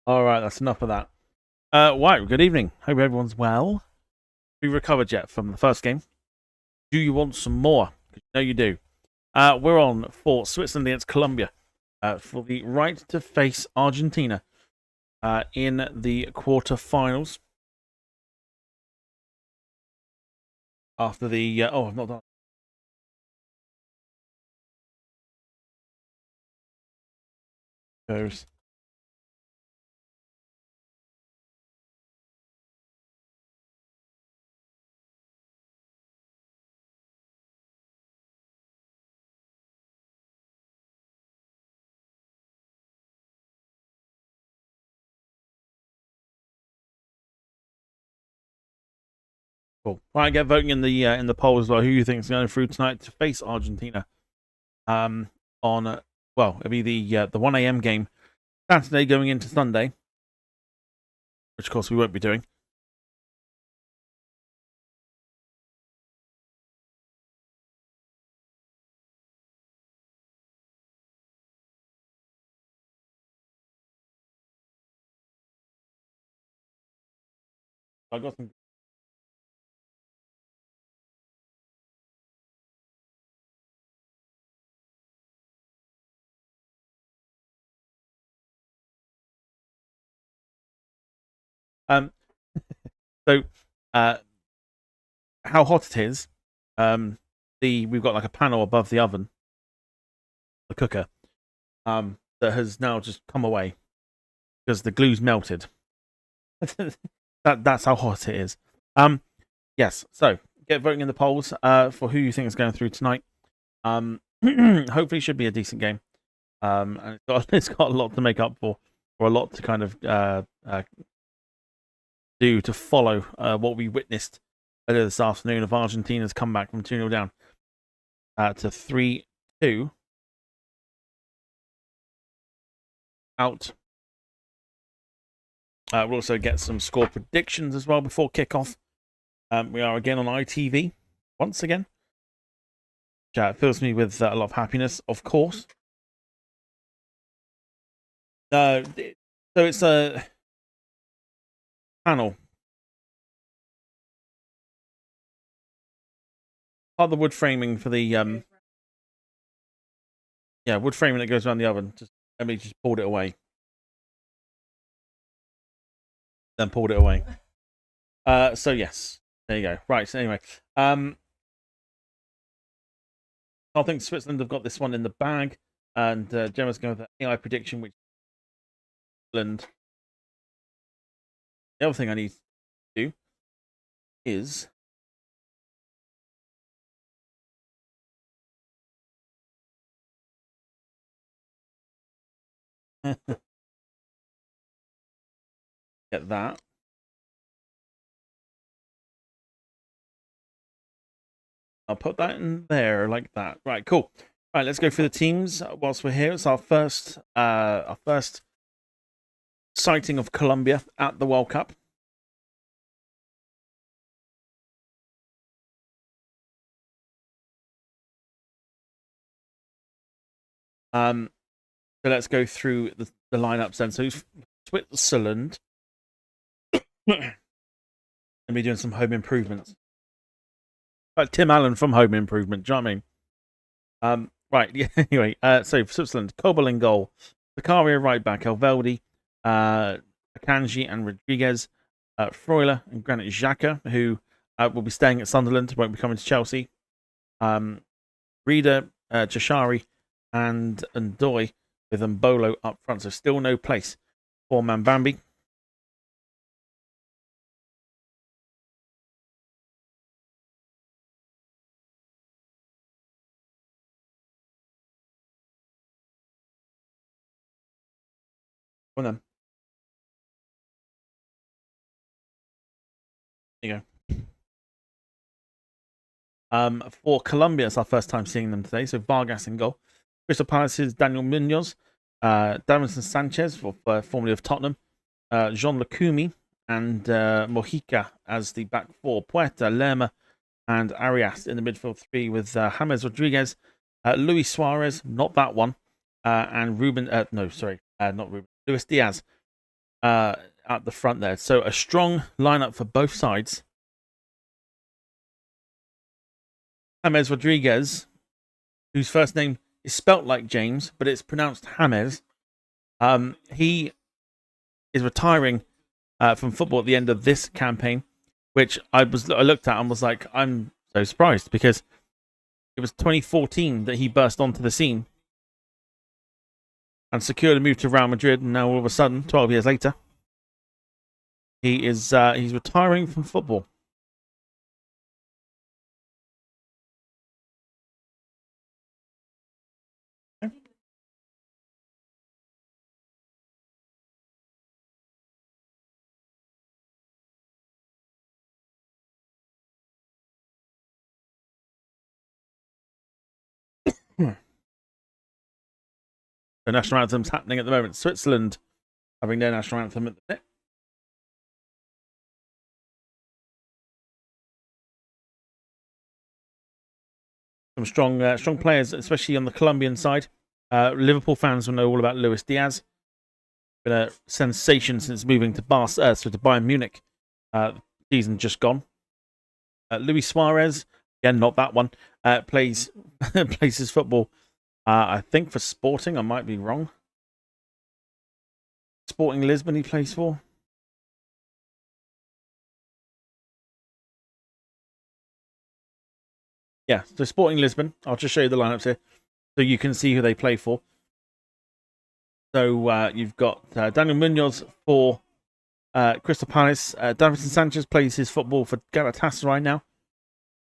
All right, that's enough of that. Right, good evening. Hope everyone's well. Have you recovered yet from the first game? Do you want some more? Because you know you do. We're on for Switzerland against Colombia for the right to face Argentina in the quarterfinals. After the I've not done. Goes. Cool. Right, get voting in the poll as well. Who you think is going through tonight to face Argentina? On it'll be the 1 a.m. game Saturday going into Sunday, which of course we won't be doing. I got some. Um, so, how hot it is? We've got like a panel above the oven, the cooker, that has now just come away because the glue's melted. That's how hot it is. Yes. So get voting in the polls for who you think is going through tonight. Hopefully, should be a decent game. And it's got a lot to make up for, or a lot to kind of do to follow what we witnessed earlier this afternoon of Argentina's comeback from 2-0 down to 3-2 out. We'll also get some score predictions as well before kickoff. We are again on ITV once again. It fills me with a lot of happiness, of course. So it's a panel. Part of the wood framing for the wood framing that goes around the oven. Emily just pulled it away. Then pulled it away. So yes, there you go. Right. So anyway, I think Switzerland have got this one in the bag, and Gemma's going with the AI prediction, which Switzerland. The other thing I need to do is get that. I'll put that in there like that. Right, cool. Right, let's go through the teams whilst we're here. It's our first sighting of Colombia at the World Cup. So let's go through the lineups then. So Switzerland and be doing some home improvements. Like Tim Allen from Home Improvement. Do you know what I mean? Right. Yeah, anyway, so Switzerland, Kobel in goal, Zakaria right back, Elveldi, Akanji and Rodriguez, Freuler and Granit Xhaka, who will be staying at Sunderland, won't be coming to Chelsea. Reader, Chashari, and Ndoye with Mbolo up front. So still no place for Mambambi. Well then. There you go. For Colombia, it's our first time seeing them today. So Vargas in goal. Crystal Palace's Daniel Munoz. Davinson Sanchez, formerly of Tottenham. Jean Lacumi and Mojica as the back four. Puerta, Lerma, and Arias in the midfield three with James Rodriguez, Luis Suarez, not that one, and Ruben. Not Ruben. Luis Diaz at the front there. So a strong lineup for both sides. James Rodriguez, whose first name is spelt like James, but it's pronounced James. He is retiring from football at the end of this campaign, which I looked at and was like, I'm so surprised, because it was 2014 that he burst onto the scene and secured a move to Real Madrid, and now all of a sudden, 12 years later, he's retiring from football. The national anthem's happening at the moment. Switzerland having their national anthem at the minute. Some strong players, especially on the Colombian side. Liverpool fans will know all about Luis Diaz. Been a sensation since moving to Bayern Munich. Season just gone. Luis Suarez, again, not that one. Plays his football. I think for Sporting, I might be wrong. Sporting Lisbon, he plays for. Yeah, so Sporting Lisbon. I'll just show you the lineups here, so you can see who they play for. So you've got Daniel Munoz for Crystal Palace. Davinson Sanchez plays his football for Galatasaray now.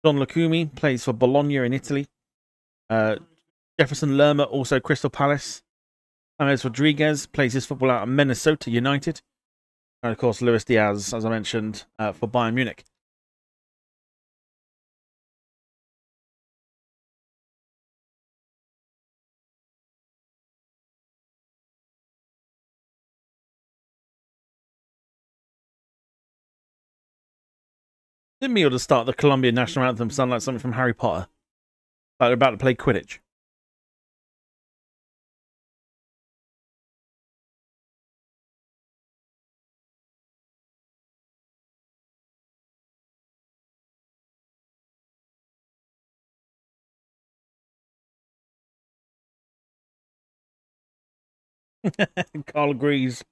John Lukumi plays for Bologna in Italy. Jefferson Lerma, also Crystal Palace. James Rodriguez plays his football out of Minnesota United. And of course, Luis Diaz, as I mentioned, for Bayern Munich. Didn't me or to start the Colombian national anthem sound like something from Harry Potter? Like they're about to play Quidditch. Carl agrees.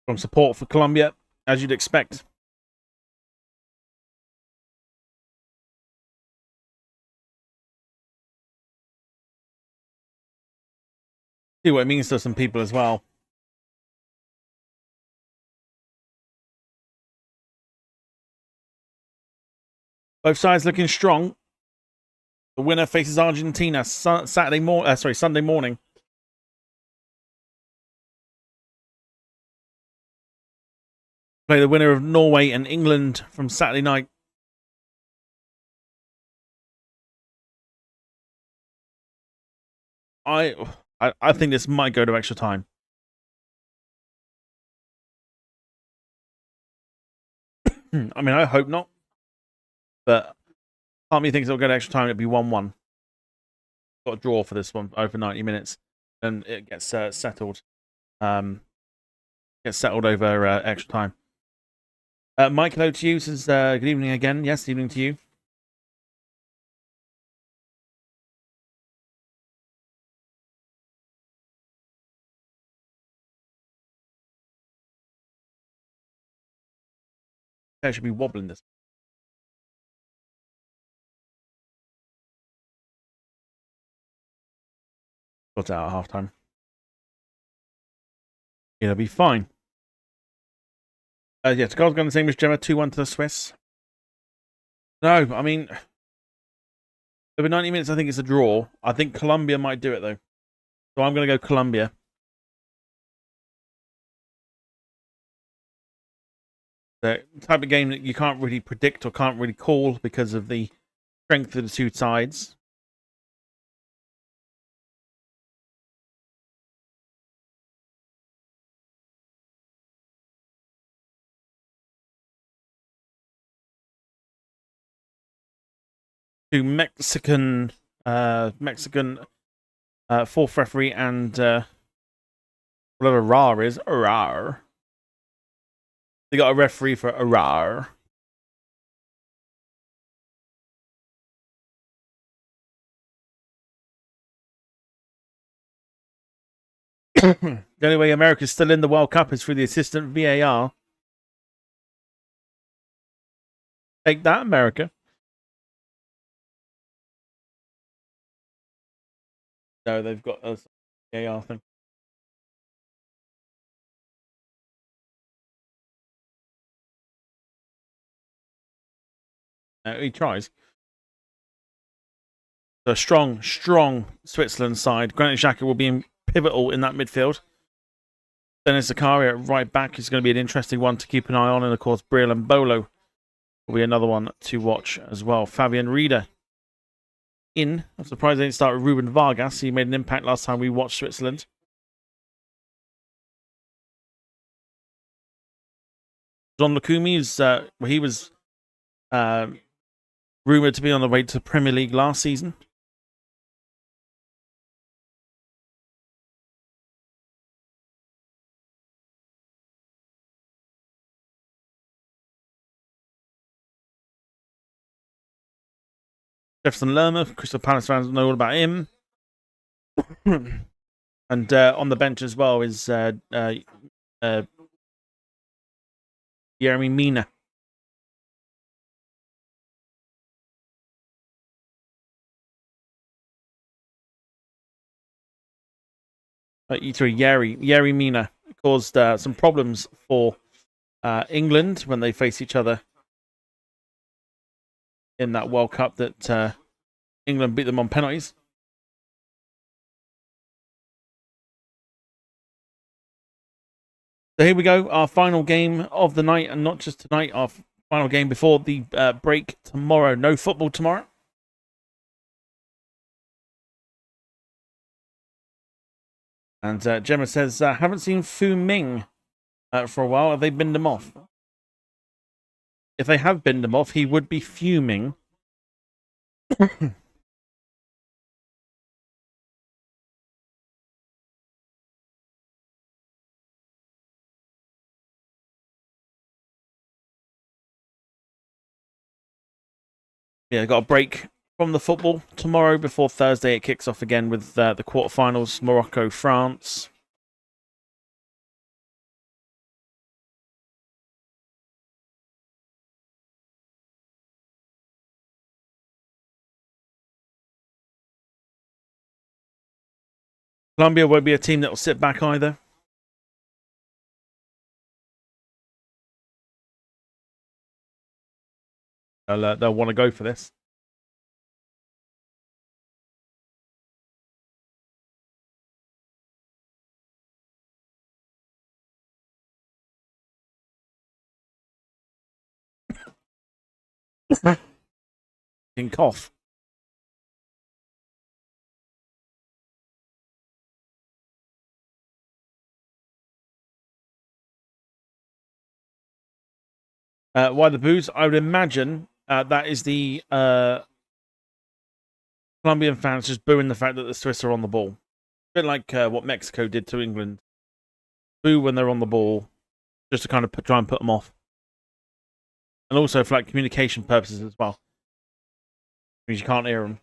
From support for Colombia, as you'd expect. See what it means to some people as well. Both sides looking strong. The winner faces Argentina Sunday morning. Play the winner of Norway and England from Saturday night. I think this might go to extra time. I mean, I hope not. But part of me thinks it'll go to extra time. It'll be 1-1. Got a draw for this one over 90 minutes. And it gets settled. Gets settled over extra time. Mike, hello to you. Says good evening again. Yes, evening to you. I should be wobbling this. Got out at half time. It'll be fine. Yeah, Tagal's going the same as Gemma. 2-1 to the Swiss. No, I mean, over 90 minutes, I think it's a draw. I think Colombia might do it, though. So I'm going to go Colombia. The type of game that you can't really predict or can't really call because of the strength of the two sides. To Mexican fourth referee and whatever RAR is. RAR. They got a referee for RAR. The only way America's still in the World Cup is through the assistant VAR. Take that, America. No, they've got a VAR thing. He tries. So a strong Switzerland side. Granit Xhaka will be pivotal in that midfield. Dennis Zakaria at right back is going to be an interesting one to keep an eye on. And of course, Brill and Bolo will be another one to watch as well. Fabian Rieder in. I'm surprised they didn't start with Ruben Vargas. He made an impact last time we watched Switzerland. John Lukumi he was rumoured to be on the way to Premier League last season. Jefferson Lerma, Crystal Palace fans know all about him. And on the bench as well is Yeremy Mina. Yerry Mina caused some problems for England when they face each other in that World Cup that England beat them on penalties. So here we go, our final game of the night, and not just tonight, our final game before the break tomorrow. No football tomorrow. And Gemma says, haven't seen Fu Ming for a while. Have they binned him off? If they have binned him off, he would be fuming. Yeah, got a break from the football tomorrow before Thursday. It kicks off again with the quarterfinals, Morocco, France. Colombia won't be a team that will sit back either. They'll want to go for this. In cough. Why the boos? I would imagine that is the Colombian fans just booing the fact that the Swiss are on the ball. A bit like what Mexico did to England. Boo when they're on the ball, just to kind of try and put them off. And also for like communication purposes as well. Because you can't hear them.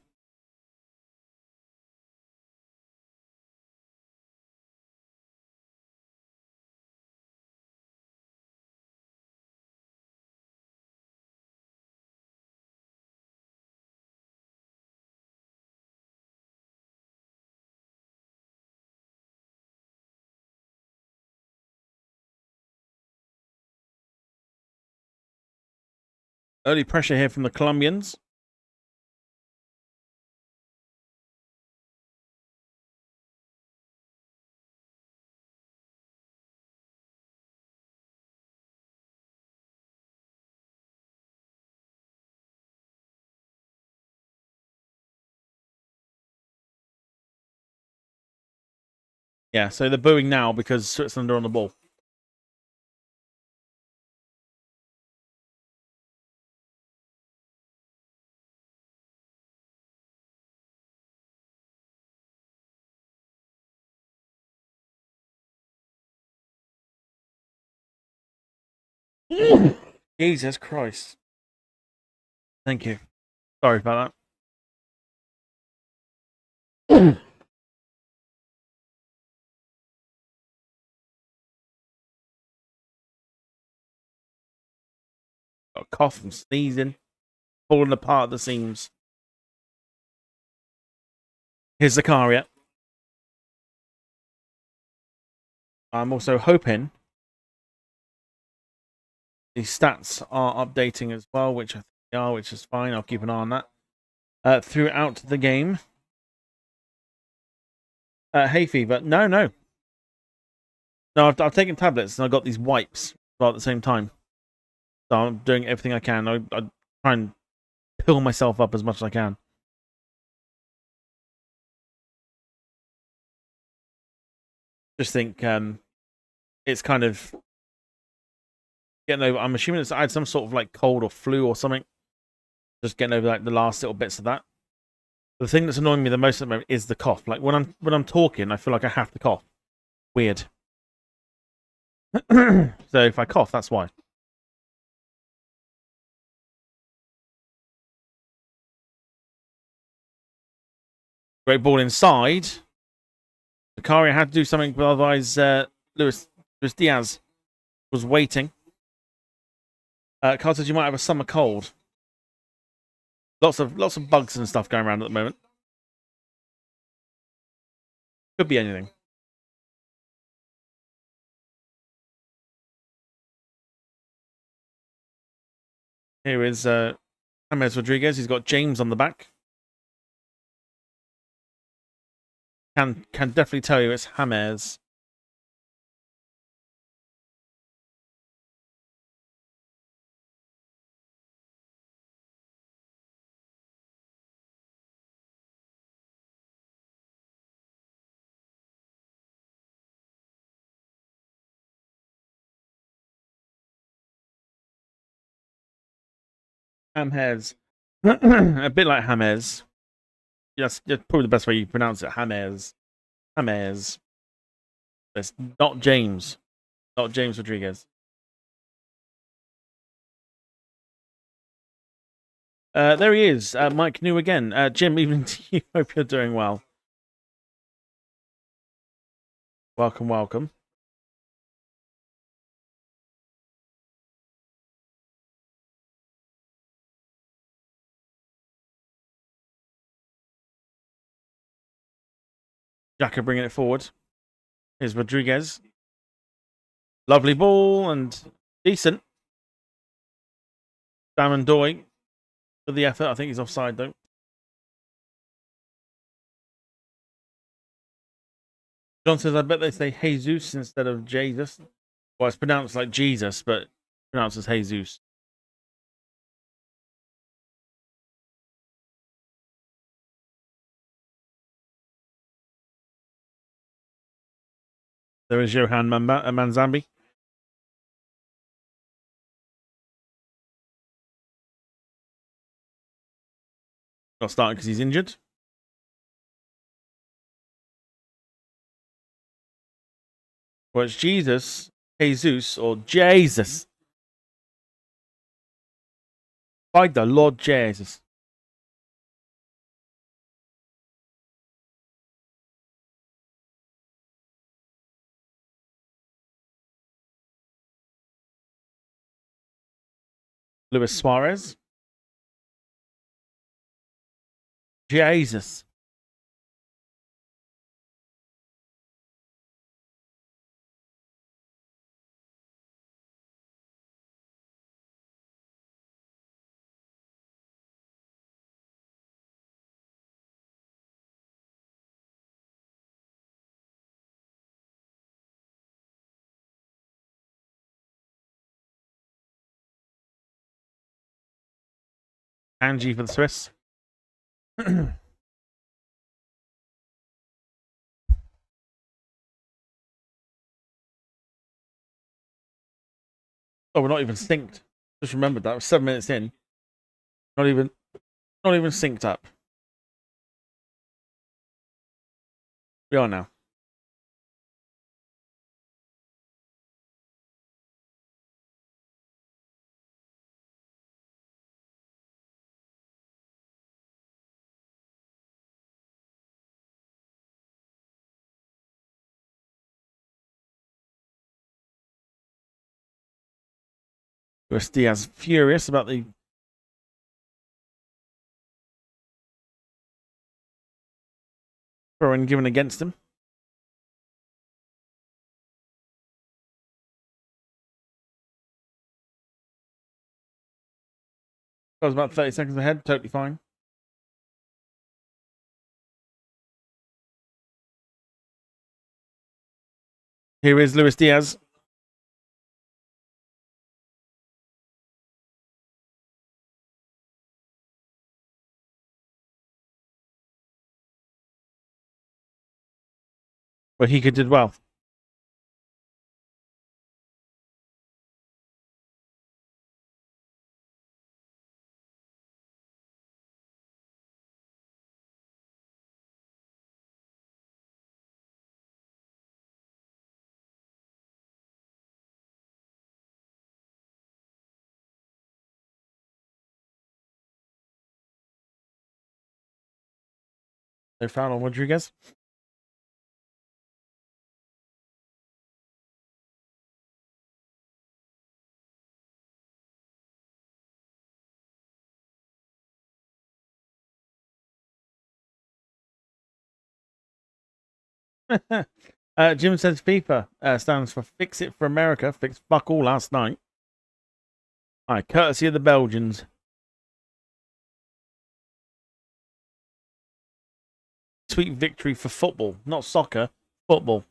Early pressure here from the Colombians. Yeah, so they're booing now because Switzerland are on the ball. Jesus Christ. Thank you. Sorry about that. Got a cough and sneezing, falling apart at the seams. Here's the car, yeah. I'm also hoping the stats are updating as well, which I think they are, which is fine. I'll keep an eye on that. Throughout the game. Hay fever. No. No, I've taken tablets and I've got these wipes at the same time. So I'm doing everything I can. I try and pill myself up as much as I can. Just think it's kind of getting over. I'm assuming I had some sort of like cold or flu or something. Just getting over like the last little bits of that. The thing that's annoying me the most at the moment is the cough. Like when I'm talking, I feel like I have to cough. Weird. So if I cough, that's why. Great ball inside. Zakaria had to do something, but otherwise Luis Diaz was waiting. Carl says you might have a summer cold. Lots of bugs and stuff going around at the moment. Could be anything. Here is James Rodriguez. He's got James on the back. Can definitely tell you it's James. James. A bit like James. Yes, probably the best way you pronounce it. James. James. It's not James. Not James Rodriguez. There he is. Mike New again. Jim, evening to you. Hope you're doing well. Welcome, welcome. Jacka bringing it forward. Here's Rodriguez. Lovely ball and decent. Damon Doy for the effort. I think he's offside though. John says, I bet they say Jesus instead of Jesus. Well, it's pronounced like Jesus, but pronounced as Jesus. There is Johan Manzambi. Not starting because he's injured. Well, it's Jesus, Jesus, or Jesus. By the Lord Jesus. Luis Suarez. Jesus. Angie for the Swiss. Oh, we're not even synced. Just remembered that. We're 7 minutes in. Not even synced up. We are now. Luis Diaz furious about the throw-in given against him. I was about 30 seconds ahead. Totally fine. Here is Luis Diaz. Well, he did well. No foul on Rodriguez. Jim says FIFA stands for Fix It for America. Fixed fuck all last night. All right, courtesy of the Belgians. Sweet victory for football, not soccer. Football.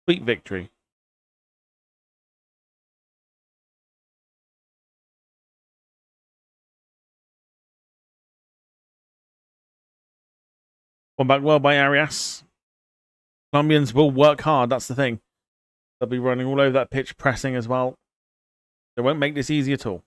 Sweet victory. One back well by Arias. Colombians will work hard. That's the thing. They'll be running all over that pitch, pressing as well. They won't make this easy at all.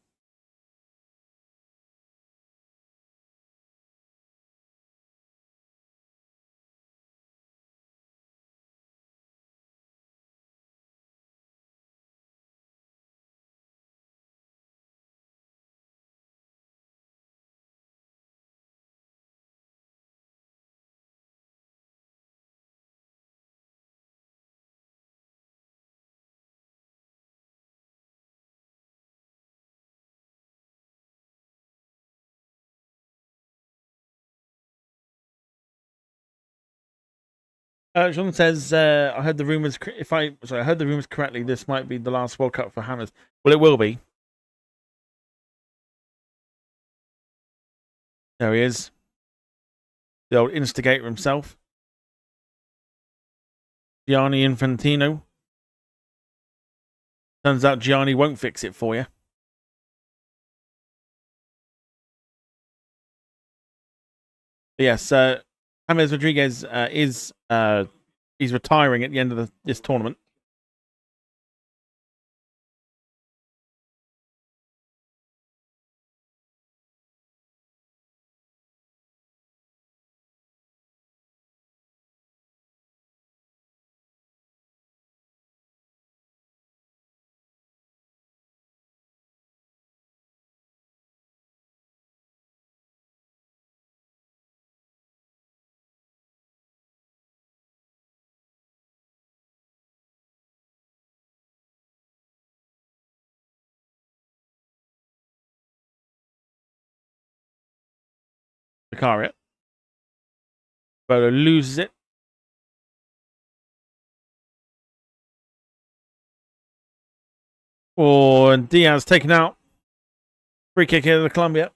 John says, "I heard the rumors. I heard the rumors correctly, this might be the last World Cup for Hammers. Well, it will be. There he is, the old instigator himself, Gianni Infantino. Turns out Gianni won't fix it for you. But yes, James Rodriguez is he's retiring at the end of this tournament. Zakaria. Bolo loses it. Oh, and Diaz taken out. Free kick here to the Colombia.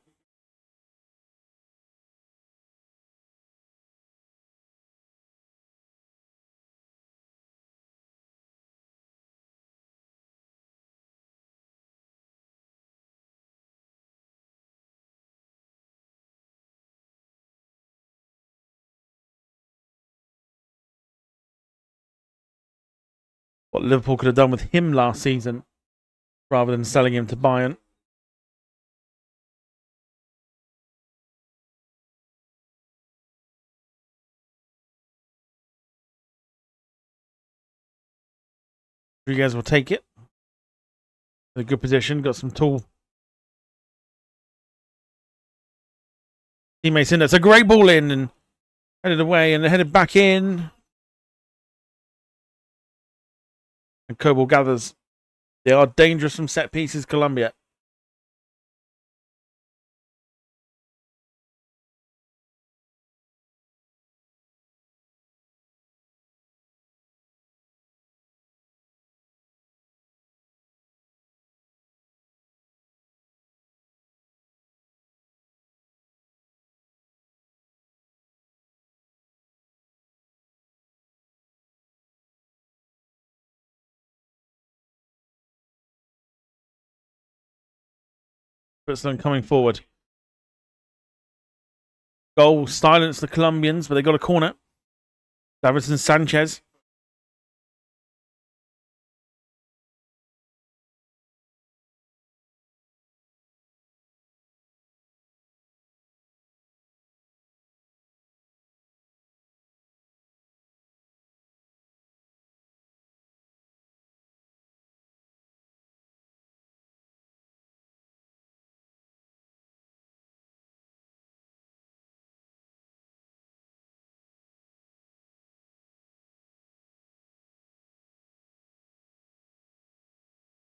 What Liverpool could have done with him last season. rather than selling him to Bayern. Rodriguez will take it. In a good position, got some tall teammates in. That's a great ball in and headed away and headed back in. And Coble gathers. They are dangerous from set pieces, Colombia. Switzerland coming forward. Goal silenced the Colombians, but they got a corner. Davinson Sanchez.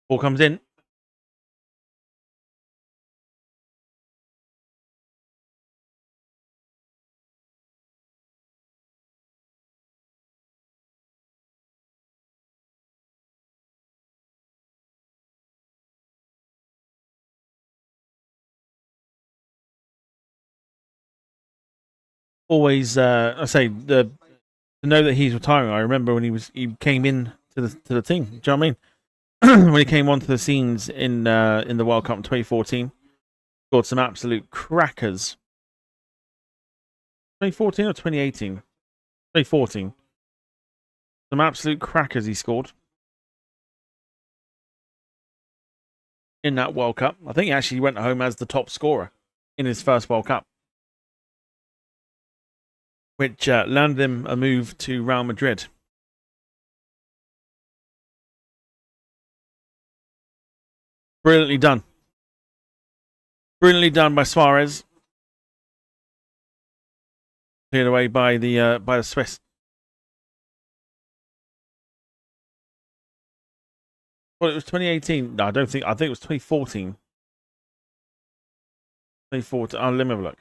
Ball comes in. Always, I say to know that he's retiring. I remember when he came in to the team. Do you know what I mean? When he came onto the scenes in the World Cup in 2014, scored some absolute crackers. 2014 or 2018? 2014. Some absolute crackers he scored in that World Cup. I think he actually went home as the top scorer in his first World Cup, which landed him a move to Real Madrid. Brilliantly done. Brilliantly done by Suarez. Cleared away by the Swiss. Well, it was 2018. No, I don't think. I think it was 2014. 2014. Oh, let me have a look.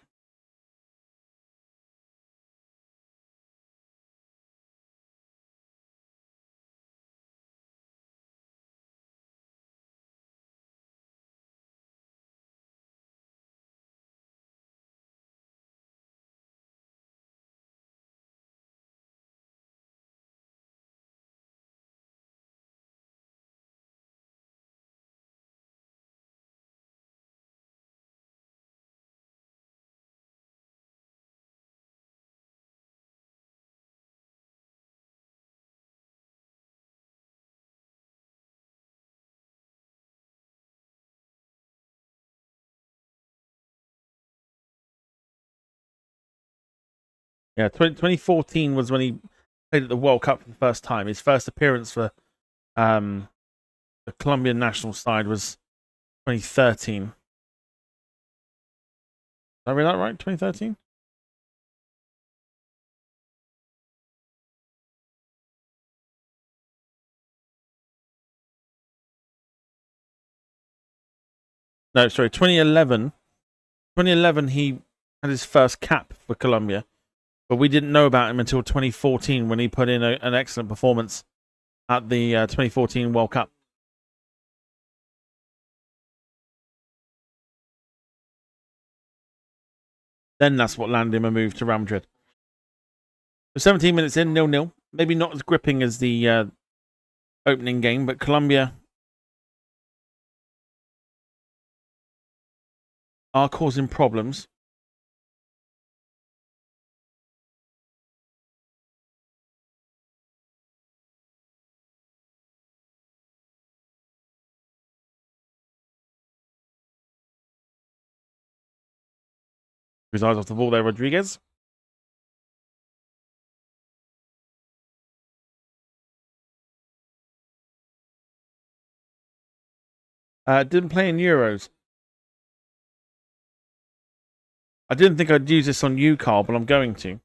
Yeah, 2014 was when he played at the World Cup for the first time. His first appearance for the Colombian national side was 2013. Did I read that right? 2013? No, sorry, 2011. 2011, he had his first cap for Colombia, but we didn't know about him until 2014 when he put in an excellent performance at the 2014 World Cup. Then that's what landed him a move to Real Madrid. So 17 minutes in, 0-0. Maybe not as gripping as the opening game, but Colombia are causing problems. His eyes off the ball there, Rodriguez. Didn't play in Euros. I didn't think I'd use this on you, Carl, but I'm going to.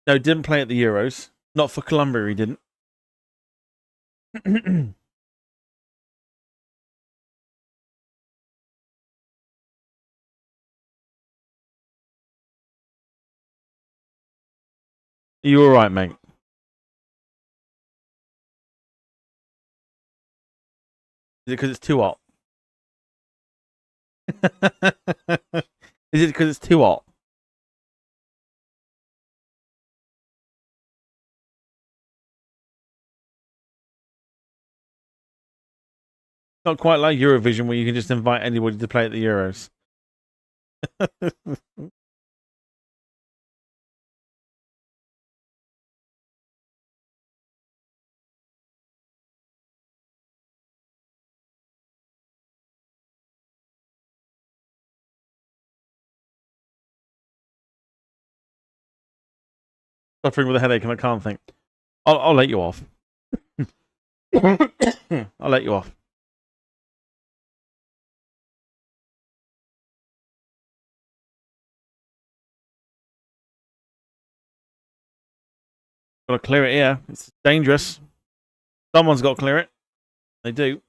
No, didn't play at the Euros. Not for Colombia, he didn't. You all right, mate? Is it because it's too hot? Is it because it's too hot? Not quite like Eurovision, where you can just invite anybody to play at the Euros. Suffering with a headache and I can't think. I'll let you off. I'll let you off. Got to clear it here. It's dangerous. Someone's got to clear it. They do.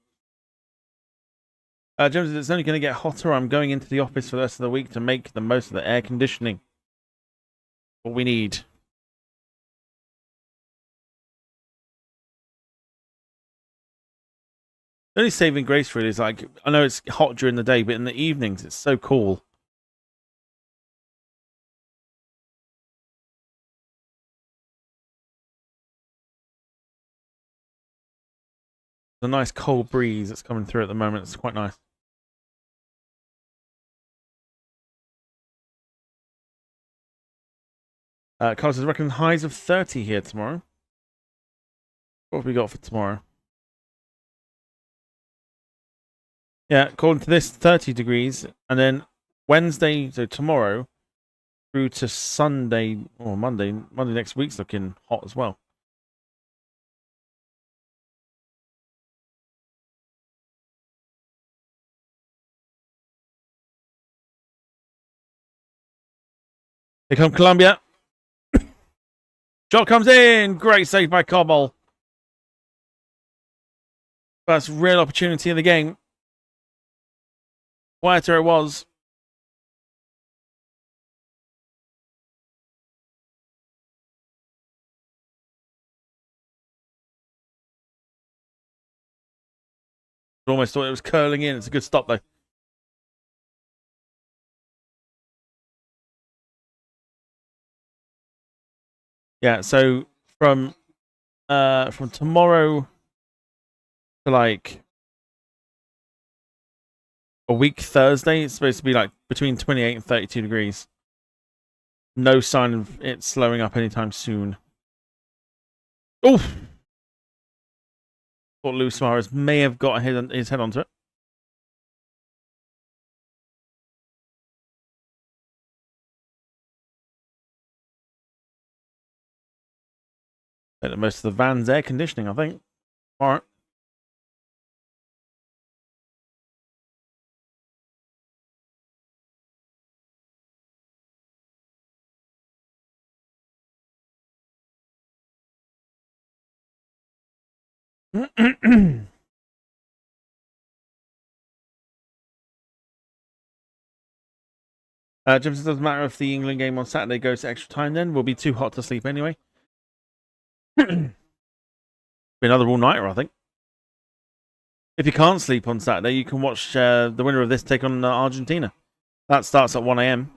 James, it's only going to get hotter. I'm going into the office for the rest of the week to make the most of the air conditioning. What we need. The only saving grace really is like, I know it's hot during the day, but in the evenings it's so cool. There's a nice cold breeze that's coming through at the moment. It's quite nice. Carlos is reckoning highs of 30 here tomorrow. What have we got for tomorrow? Yeah, according to this, 30 degrees. And then Wednesday, so tomorrow, through to Sunday or Monday. Monday next week's looking hot as well. Here comes Colombia. Shot comes in. Great save by Cobble. First real opportunity in the game. Quieter it was. Almost thought it was curling in. It's a good stop though. Yeah, so from tomorrow to like a week Thursday, it's supposed to be like between 28 and 32 degrees. No sign of it slowing up anytime soon. Oof! Thought Luis Suarez may have got his head onto it. Most of the van's air conditioning, I think. All right. James, it doesn't matter if the England game on Saturday goes to extra time then. We'll be too hot to sleep anyway. Be another all-nighter, I think. If you can't sleep on Saturday, you can watch the winner of this take on Argentina. That starts at 1 a.m.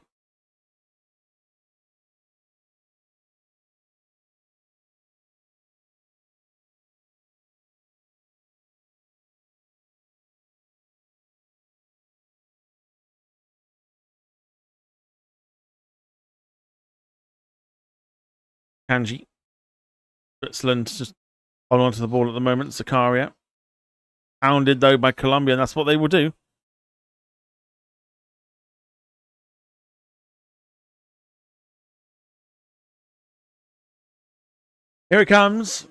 Kanji. Switzerland just Hold on to the ball at the moment, Zakaria. Hounded, though, by Colombia, and that's what they will do. Here it comes.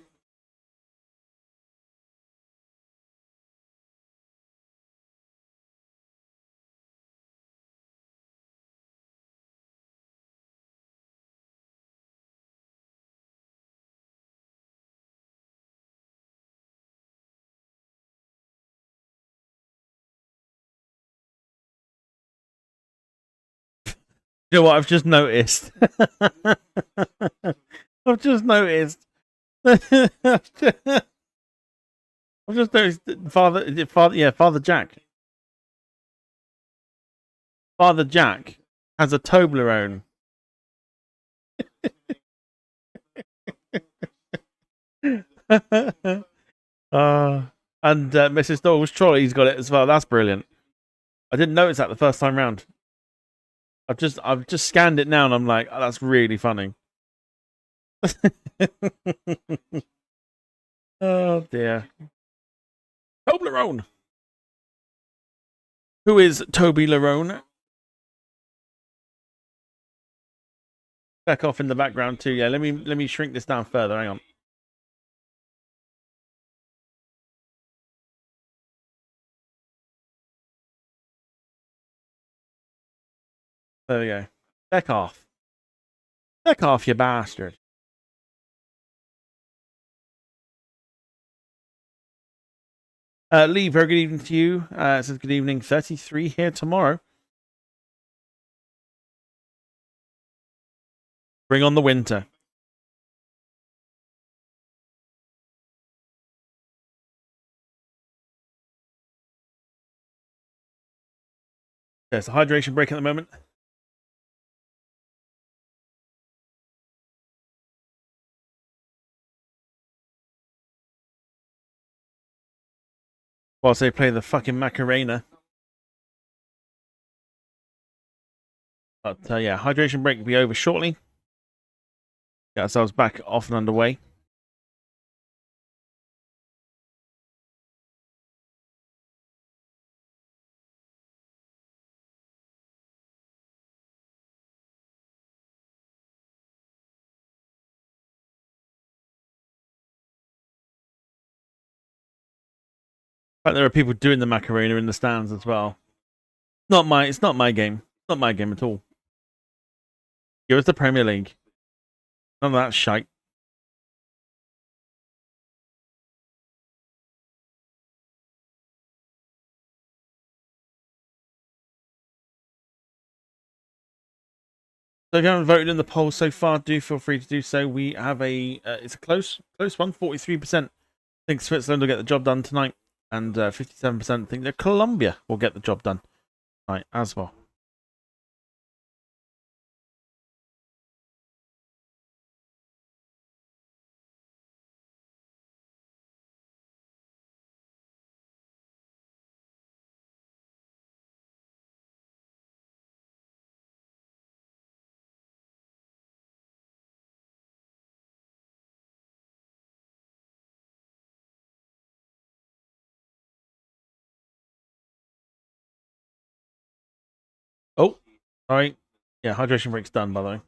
You know what? I've just noticed. I've just noticed. I've just noticed. Father Jack. Father Jack has a Toblerone. And Mrs. Doyle's trolley's got it as well. That's brilliant. I didn't notice that the first time round. I've just scanned it now, and I'm like, oh, that's really funny. Oh dear. Toblerone. Who is Toby Lerone? Back off in the background too. Yeah, let me shrink this down further. Hang on. There we go. Back off. Back off, you bastard. Lee, very good evening to you. It says good evening. 33 here tomorrow. Bring on the winter. There's a hydration break at the moment. Whilst they play the fucking Macarena. But yeah, hydration break will be over shortly. Get ourselves back off and underway. But there are people doing the Macarena in the stands as well. It's not my game. It's not my game at all. Give us the Premier League. None of that shite. So if you haven't voted in the poll so far, do feel free to do so. We have it's a close one. 43% think Switzerland will get the job done tonight, and 57% think that Colombia will get the job done tonight as well. Oh, sorry. Yeah, hydration break's done, by the way.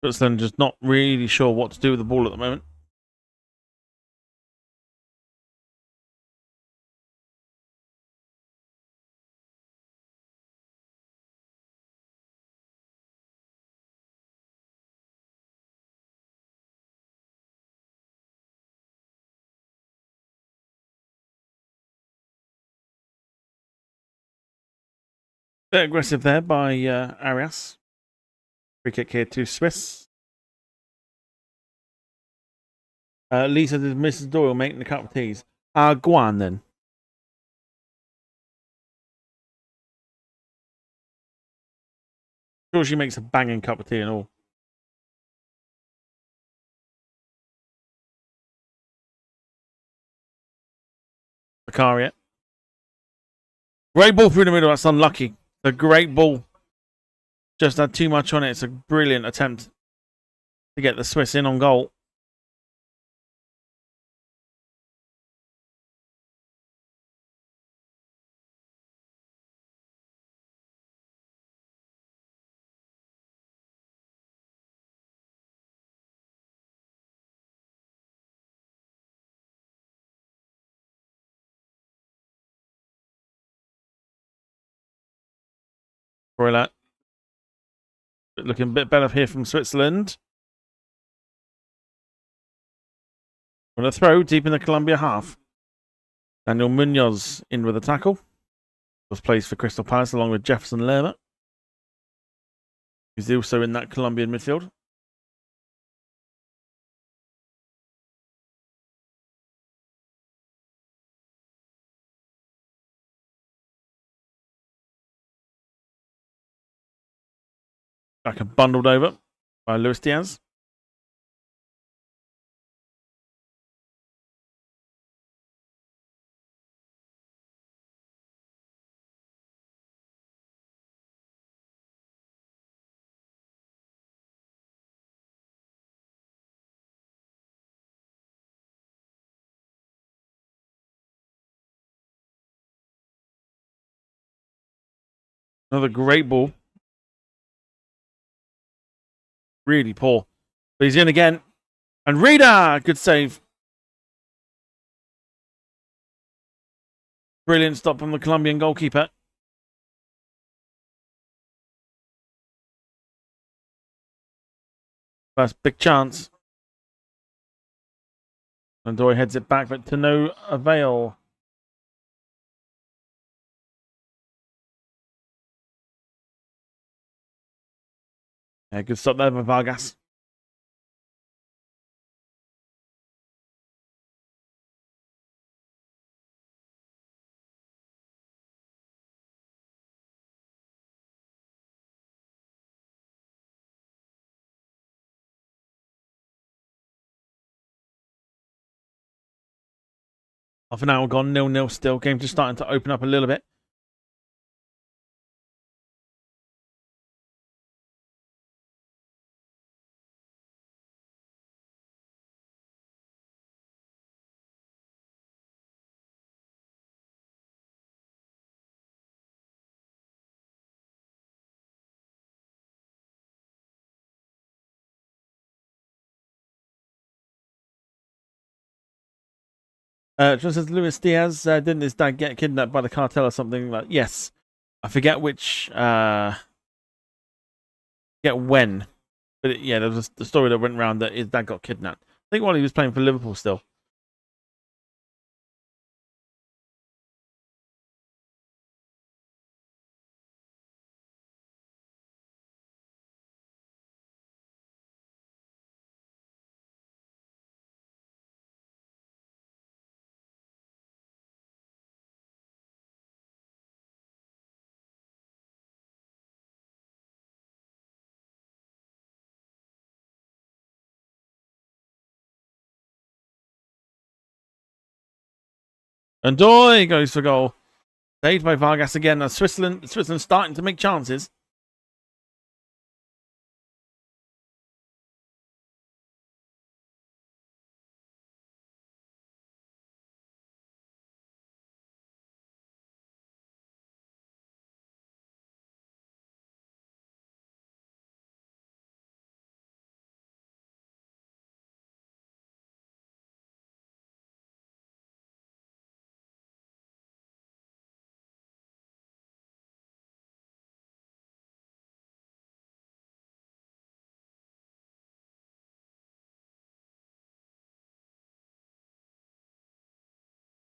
Switzerland just not really sure what to do with the ball at the moment. Bit aggressive there by Arias. Free kick here to Swiss. Lisa did Mrs. Doyle making the cup of teas. Go on then. Sure, she makes a banging cup of tea and all. Zakaria. Great ball through the middle. That's unlucky. The great ball. Just had too much on it. It's a brilliant attempt to get the Swiss in on goal. Brilliant. Looking a bit better here from Switzerland. With a throw deep in the Colombia half. Daniel Munoz in with a tackle. Was plays for Crystal Palace along with Jefferson Lerma. He's also in that Colombian midfield. Back and bundled over by Luis Diaz. Another great ball. Really poor. But he's in again. And Rida! Good save. Brilliant stop from the Colombian goalkeeper. First big chance. And Dory heads it back, but to no avail. Yeah, good stop there by Vargas. Half an hour gone, 0-0 still. Game just starting to open up a little bit. Just says Luis Diaz, didn't his dad get kidnapped by the cartel or something? Like, yes. I forget which, forget when. But yeah, there was the story that went around that his dad got kidnapped. I think while he was playing for Liverpool still. And Doy goes for goal. Saved by Vargas again. Switzerland starting to make chances.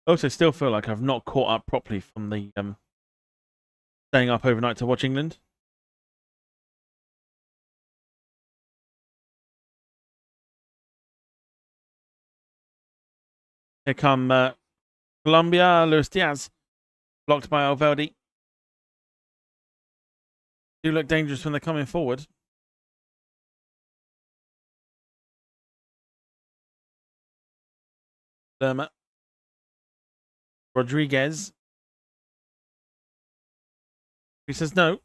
Also, still feel like I've not caught up properly from the staying up overnight to watch England. Here come Colombia. Luis Diaz blocked by Alvalde. Do look dangerous when they're coming forward. Lerma. Rodriguez. He says no.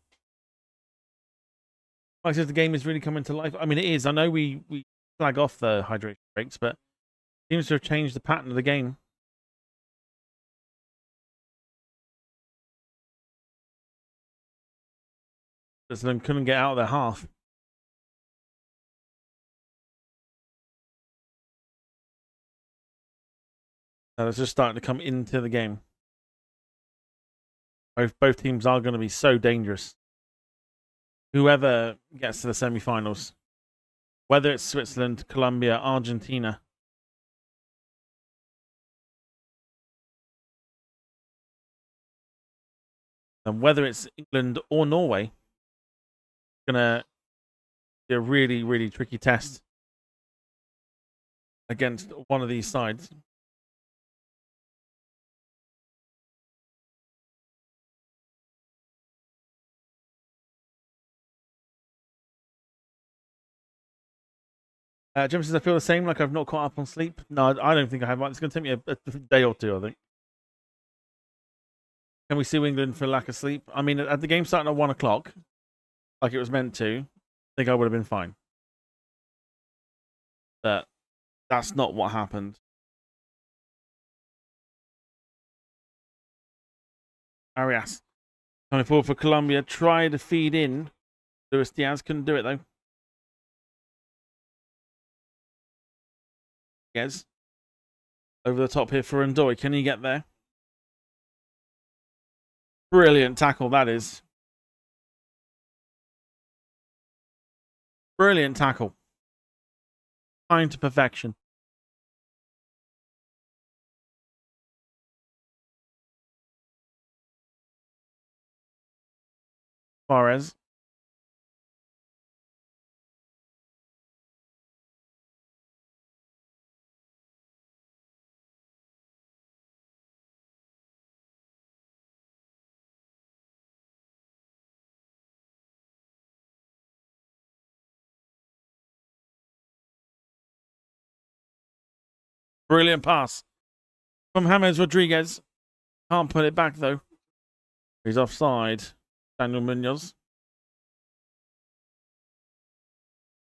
Like I said, the game is really coming to life. I mean, it is. I know we flag off the hydration breaks, but it seems to have changed the pattern of the game. Switzerland couldn't get out of their half. So it's just starting to come into the game. Both teams are going to be so dangerous. Whoever gets to the semi-finals, whether it's Switzerland, Colombia, Argentina, and whether it's England or Norway, it's gonna be a really, really tricky test against one of these sides. Jim says, I feel the same, like I've not caught up on sleep. No, I don't think I have. It's going to take me a day or two, I think. Can we sue England for lack of sleep? I mean, at the game starting at 1 o'clock, like it was meant to, I think I would have been fine. But that's not what happened. Arias coming forward for Colombia, tried to feed in. Luis Diaz couldn't do it, though. Yes. Over the top here for Ndoye. Can he get there? Brilliant tackle, that is. Brilliant tackle. Time to perfection. Suarez. Brilliant pass from James Rodriguez. Can't put it back, though. He's offside. Daniel Munoz.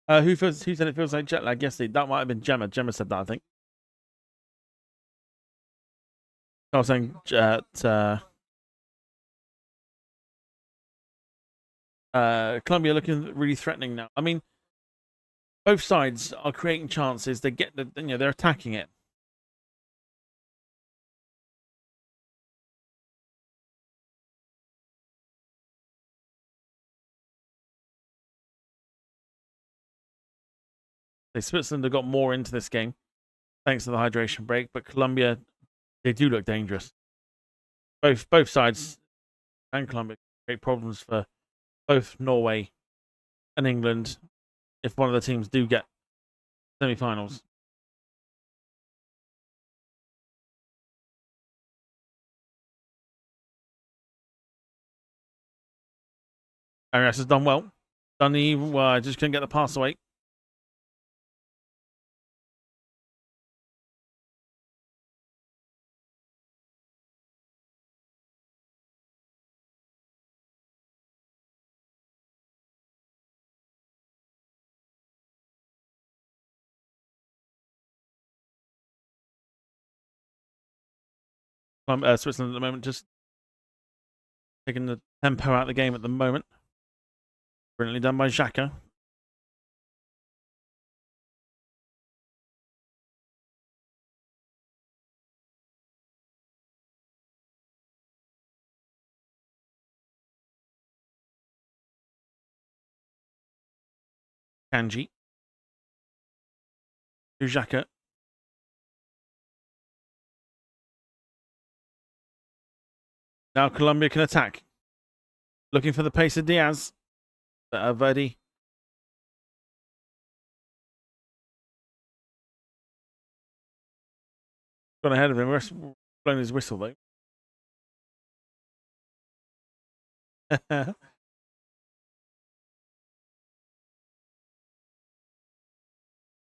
Who said it feels like jet lag? Yes, that might have been Gemma. Gemma said that, I think. I was saying Colombia looking really threatening now. I mean, both sides are creating chances. They get they're attacking it. Switzerland have got more into this game thanks to the hydration break, but Colombia, they do look dangerous. Both sides and Colombia create problems for both Norway and England if one of the teams do get semi-finals. Arias has done well. Dunny just couldn't get the pass away. Switzerland at the moment just taking the tempo out of the game at the moment. Brilliantly done by Xhaka. Kanji. To Xhaka. Now Colombia can attack. Looking for the pace of Diaz. Verdi. Gone ahead of him. Blown his whistle, though.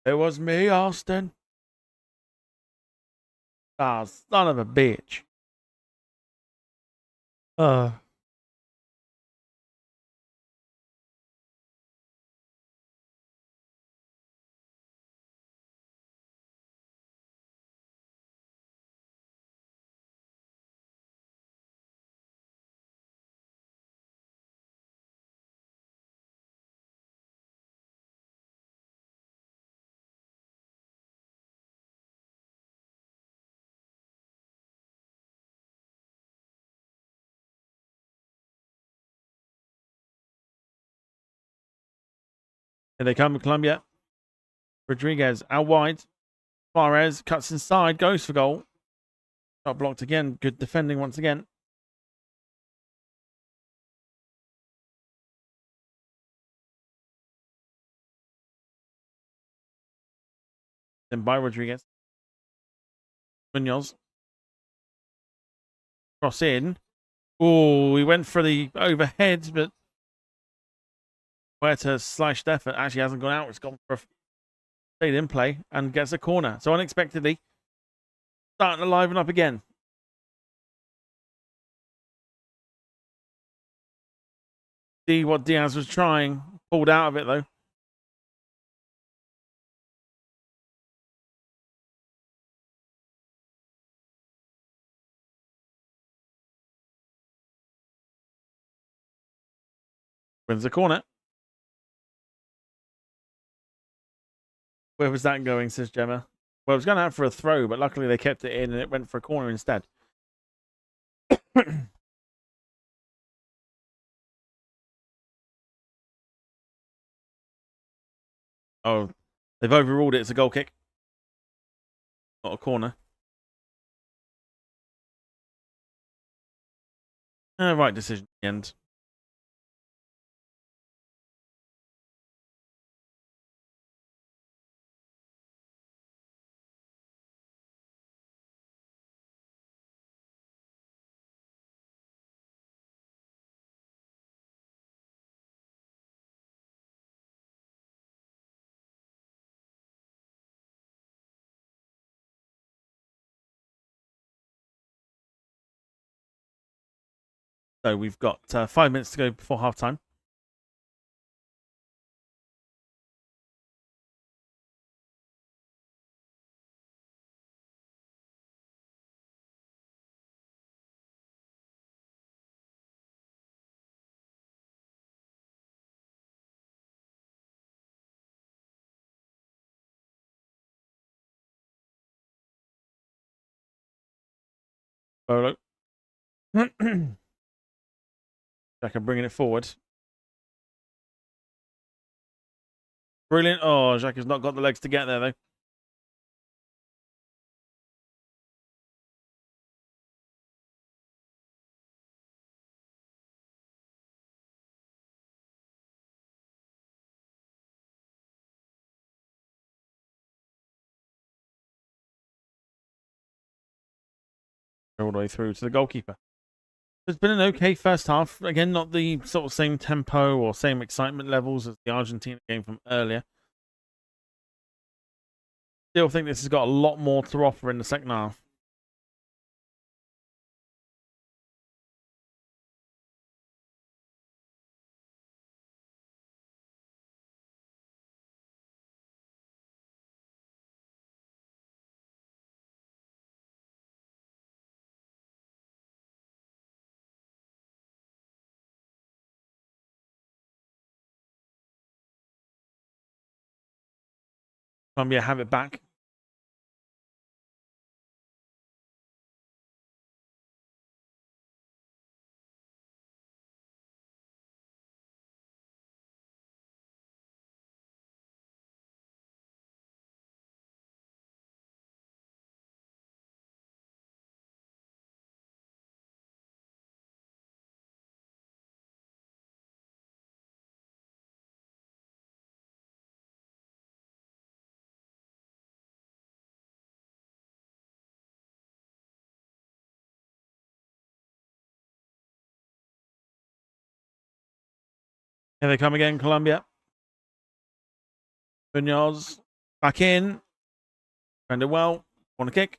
It was me, Austin. Ah, son of a bitch. Here they come, Colombia. Rodriguez out wide. Suarez cuts inside, goes for goal. Got blocked again. Good defending once again. Then by Rodriguez. Munoz. Cross in. Oh, he went for the overhead, but Huerta's slashed effort actually hasn't gone out. It's gone for a stayed in play and gets a corner. So unexpectedly, starting to liven up again. See what Diaz was trying. Pulled out of it, though. Wins the corner. Where was that going, says Gemma? Well, it was going out for a throw, but luckily they kept it in and it went for a corner instead. Oh, they've overruled it. It's a goal kick. Not a corner. Right decision at the end. So we've got 5 minutes to go before half time. Bolo. Xhaka bringing it forward. Brilliant. Oh, Xhaka's not got the legs to get there, though. All the way through to the goalkeeper. It's been an okay first half. Again, not the sort of same tempo or same excitement levels as the Argentina game from earlier. Still think this has got a lot more to offer in the second half. Colombia have it back. Here they come again, Colombia. Munoz back in. Defended well. Want to kick.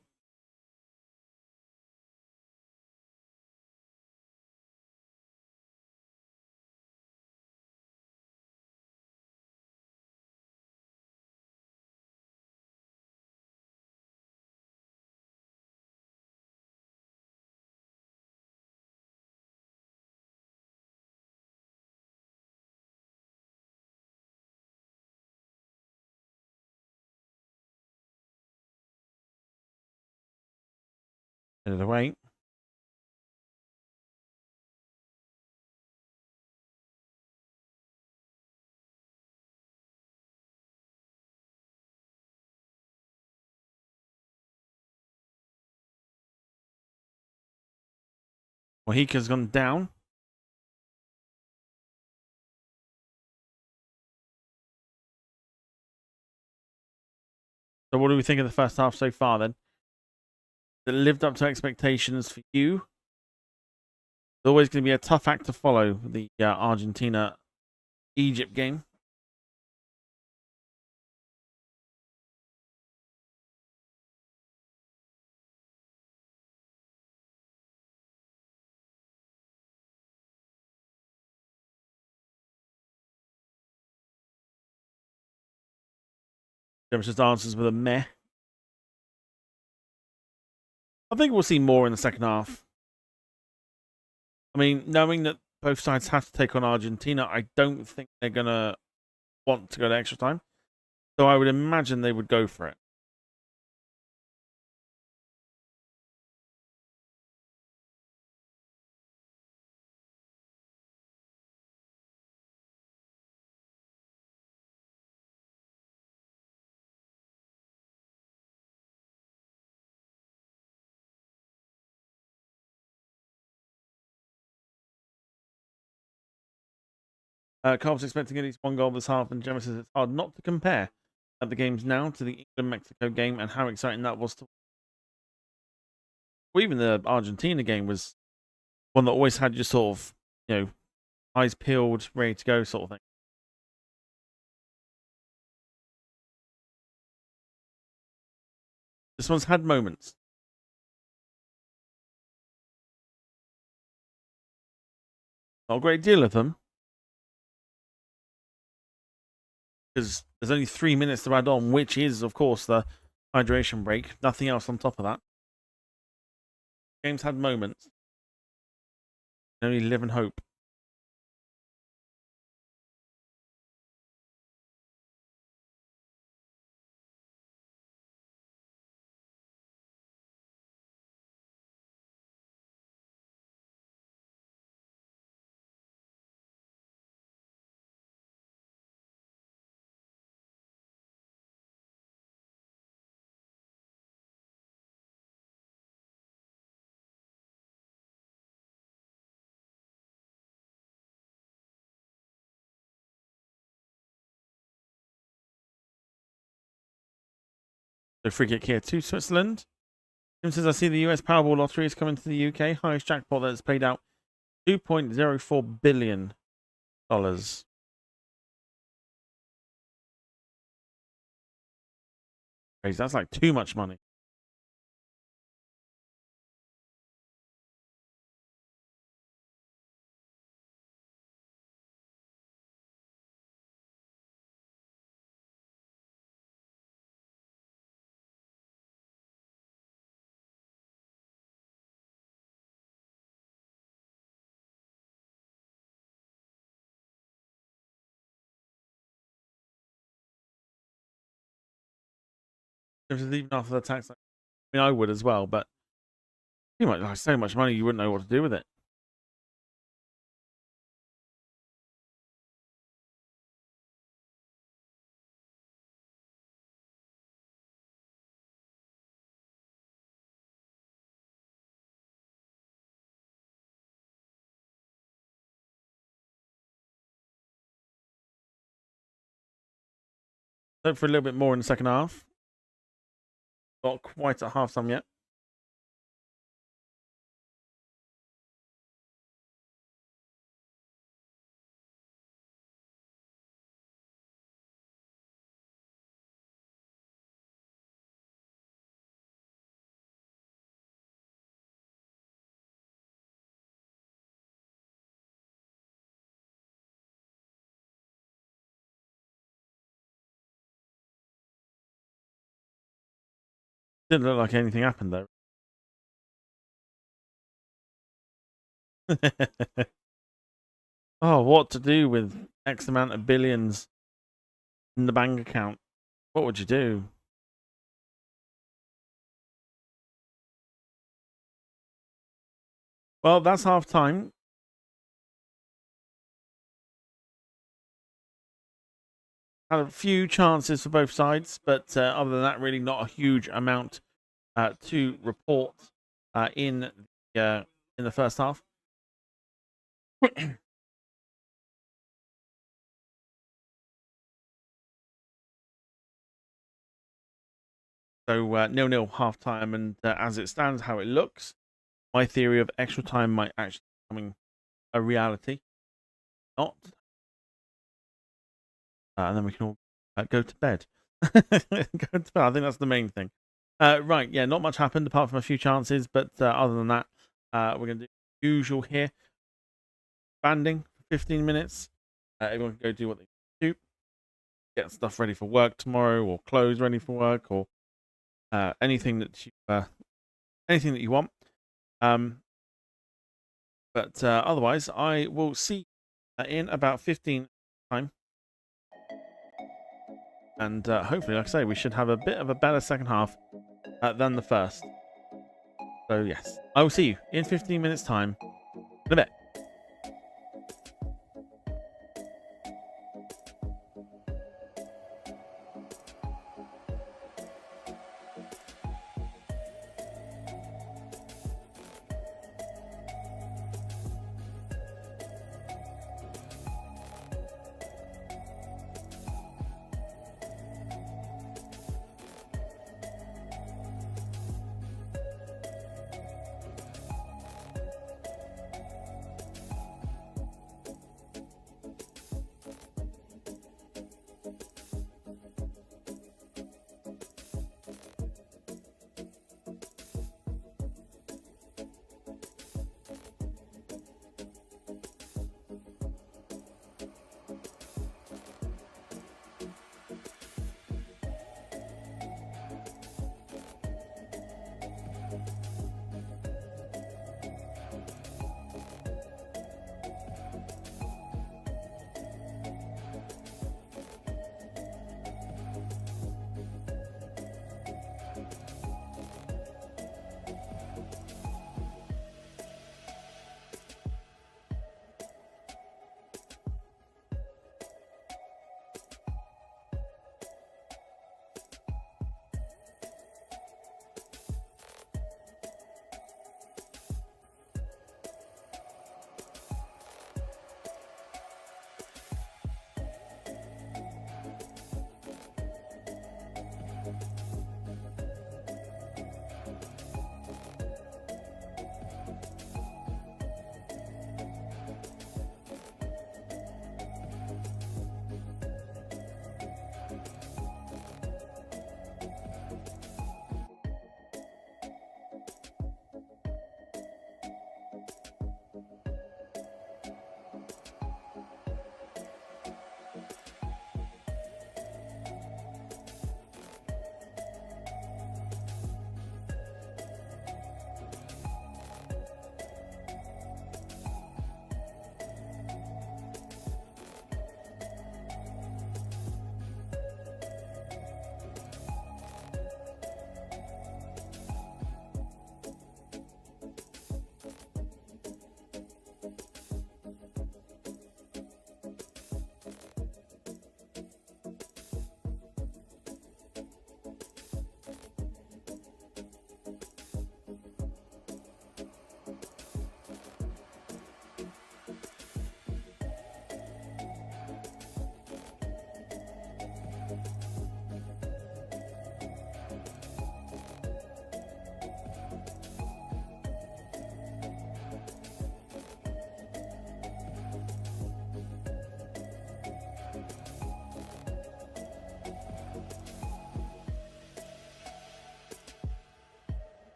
End of the way. Mohika's gone down. So what do we think of the first half so far then? It lived up to expectations for you. It's always going to be a tough act to follow, the Argentina-Egypt game. James just answers with a meh. I think we'll see more in the second half. I mean, knowing that both sides have to take on Argentina, I don't think they're going to want to go to extra time. So I would imagine they would go for it. Carl's expecting at least one goal this half, and Gemma says it's hard not to compare at the games now to the England-Mexico game and how exciting that was to. Well, even the Argentina game was one that always had your sort of, eyes peeled, ready to go sort of thing. This one's had moments. Not a great deal of them. Because there's only 3 minutes to add on, which is, of course, the hydration break. Nothing else on top of that. Game's had moments. Only live and hope. So free kick here to Switzerland. Jim says, I see the US Powerball lottery is coming to the UK. Highest jackpot that's paid out $2.04 billion. Crazy. That's like too much money. Even after the tax, I mean, I would as well, but too much, like, so much money, you wouldn't know what to do with it. Hope for a little bit more in the second half. Not quite at half time yet. Didn't look like anything happened though. Oh, what to do with X amount of billions in the bank account? What would you do? Well, that's half time. Had a few chances for both sides, but other than that, really not a huge amount to report in the first half. So 0-0 half time, and as it stands, how it looks, my theory of extra time might actually be becoming a reality. Not, and then we can all go to bed. Go to bed. I think that's the main thing. Right, yeah, not much happened apart from a few chances, but other than that, we're going to do the usual here. Banding for 15 minutes. Everyone can go do what they do. Get stuff ready for work tomorrow, or clothes ready for work, or anything that you want. But otherwise, I will see you in about 15 time. And hopefully, like I say, we should have a bit of a better second half than the first. So yes, I will see you in 15 minutes time. In a bit.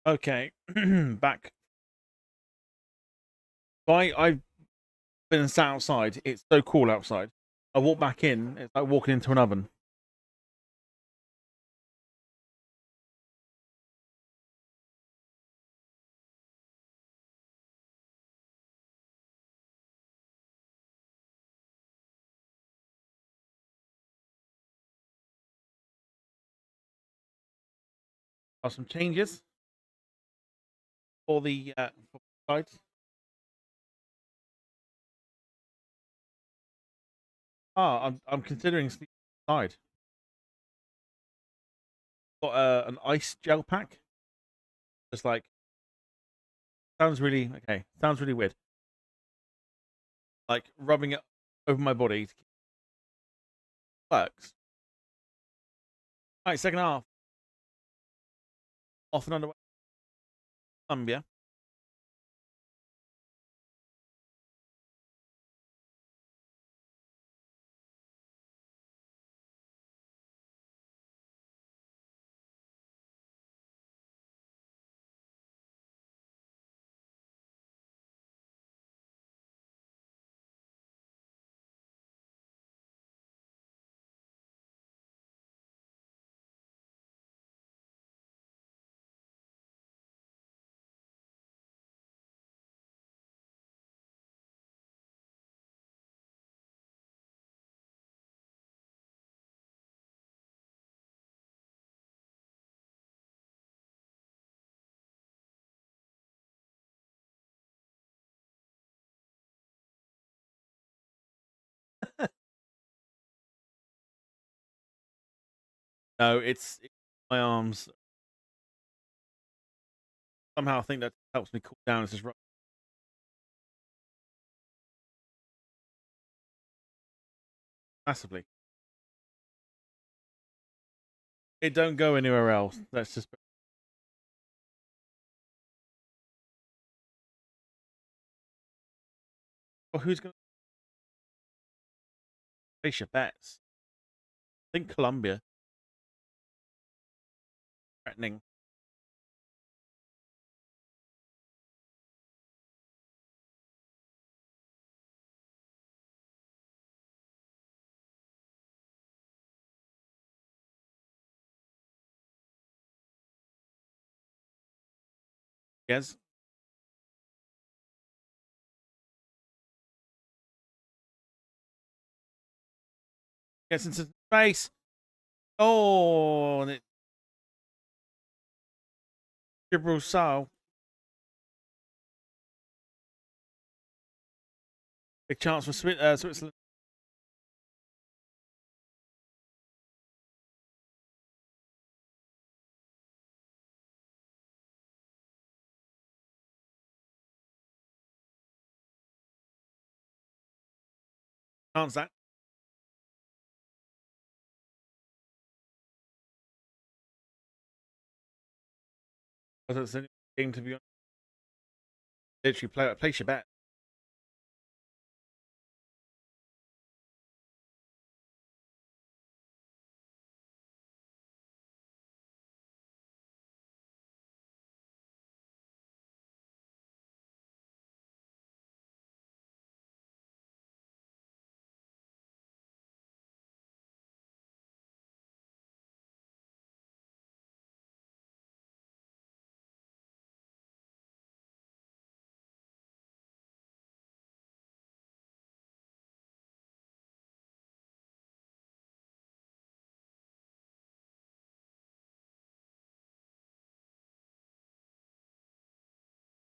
Okay, back. I've been sat outside. It's so cool outside. I walk back in. It's like walking into an oven. Some changes for the sides. I'm considering sleeping outside. Got an ice gel pack. Just like sounds really okay. Sounds really weird. Like rubbing it over my body works. All right, second half. Off and underway. Colombia. No, it's my arms. Somehow I think that helps me cool down. It's just massively. It don't go anywhere else. That's just. Well, who's going to place your bets? I think Colombia. Threatening. Yes. Gets into space. Oh, and it Gibraltar. Big chance for Switzerland. Chance that. Because it's a game to be literally place your bet.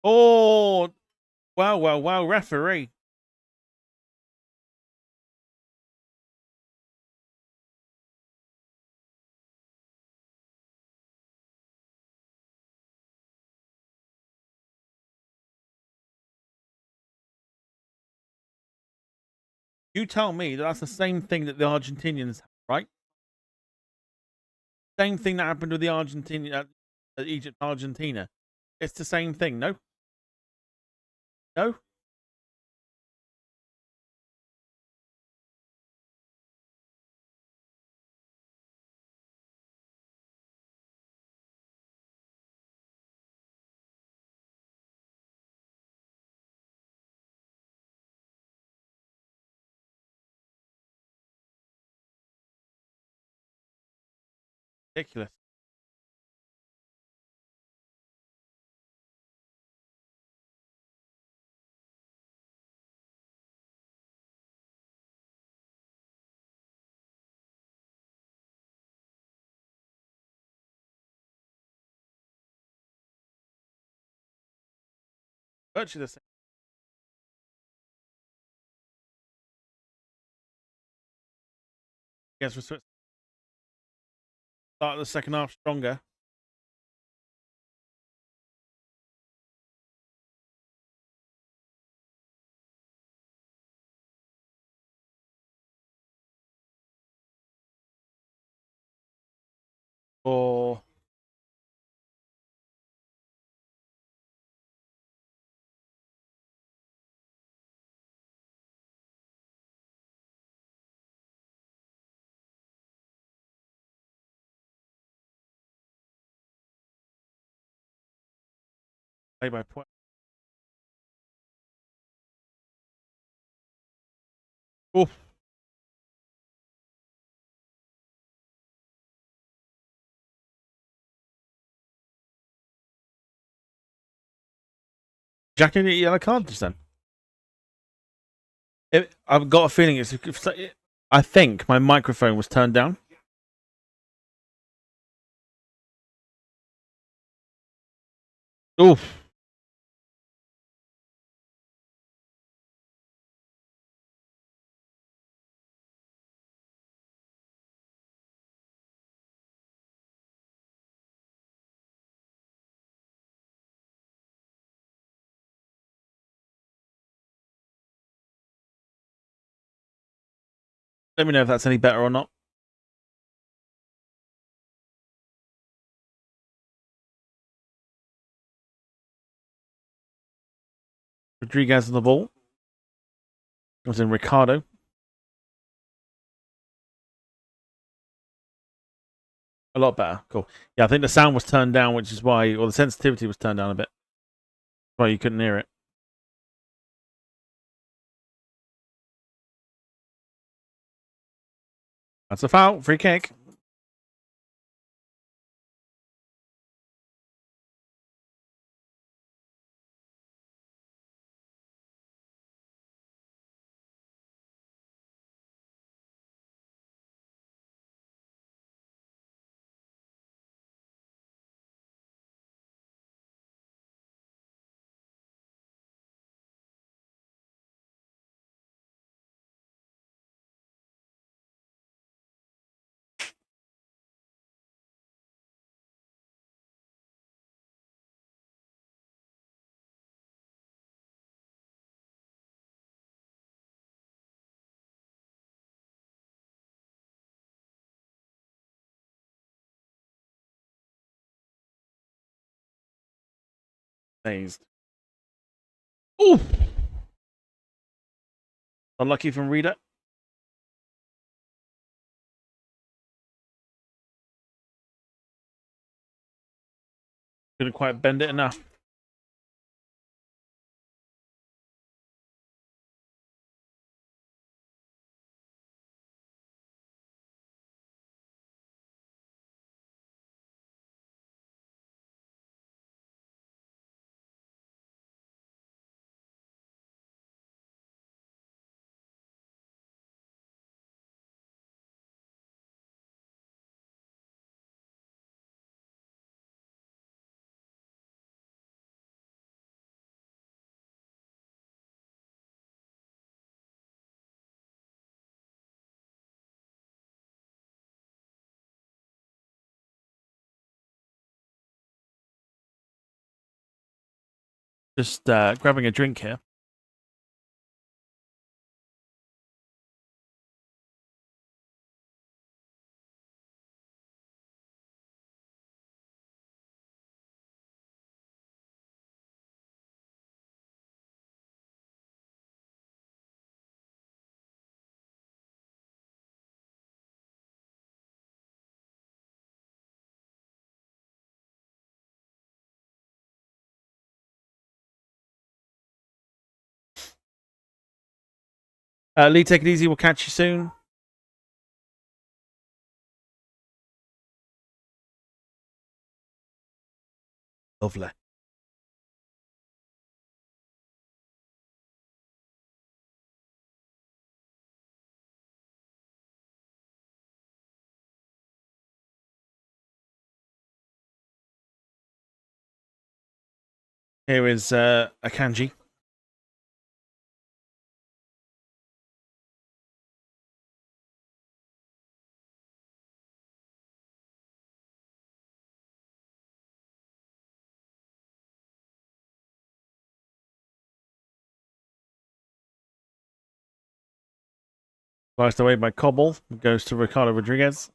Oh, wow, wow, wow, referee. You tell me that that's the same thing that the Argentinians, right? Same thing that happened with the Argentina, Egypt, Argentina. It's the same thing, no? No? Ridiculous. Virtually the same. Against Switzerland. Start of the second half stronger. Or play by point. Oof. Jack didn't get a yellow card just then. I've got a feeling it's. I think my microphone was turned down. Oof. Let me know if that's any better or not. Rodriguez on the ball. Comes in Ricardo. A lot better. Cool. Yeah, I think the sound was turned down, which is why, or the sensitivity was turned down a bit. That's why you couldn't hear it. That's a foul. Free kick. Dazed. Ooh. Unlucky from Reader. Couldn't quite bend it enough. Just grabbing a drink here. Lee, take it easy. We'll catch you soon. Lovely. Here is a kanji. Sliced away by Cobble. Goes to Ricardo Rodriguez.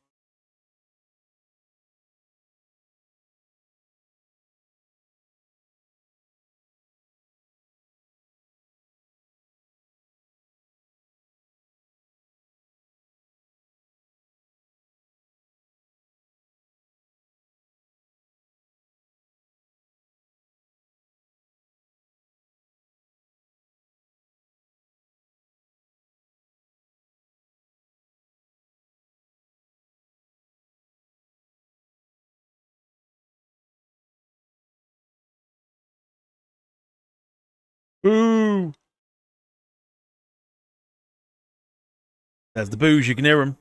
Boo! There's the boos. You can hear them.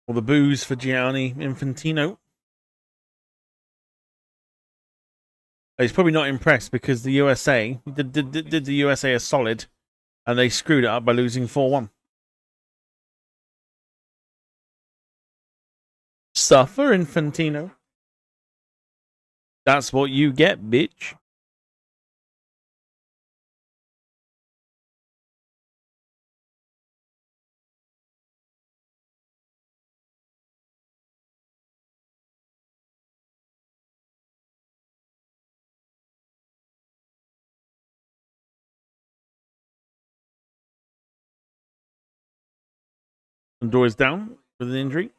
Or the boos for Gianni Infantino. He's probably not impressed because the USA did the USA a solid, and they screwed it up by losing 4-1. Suffer, Infantino. That's what you get, bitch. And door is down with an injury.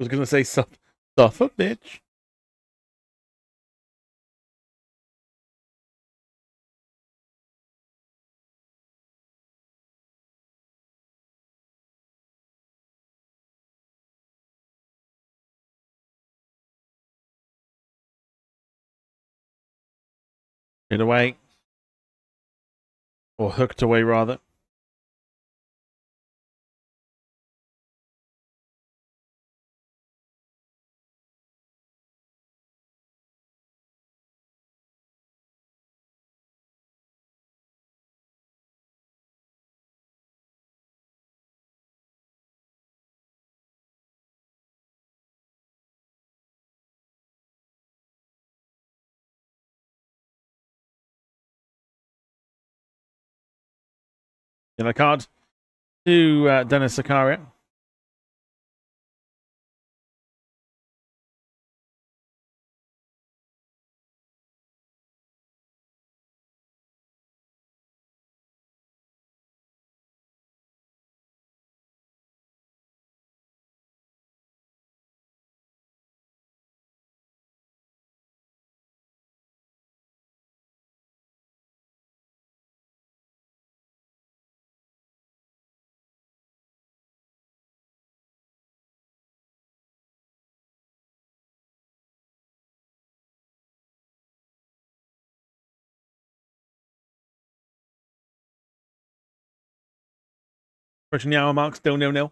I was going to say suffer, bitch. Hit away. Or hooked away, rather. In a card to Dennis Zakaria. Pushing the hour mark, still 0-0.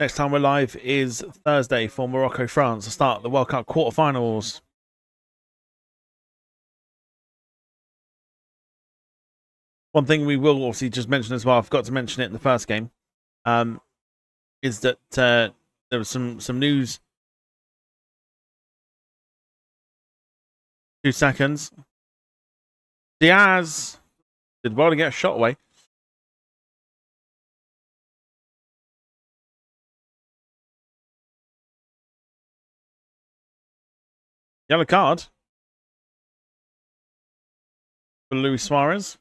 Next time we're live is Thursday for Morocco, France to start the World Cup quarterfinals. One thing we will obviously just mention as well, I forgot to mention it in the first game. is that there was some news. 2 seconds. Diaz did well to get a shot away. Yellow card for Luis Suarez.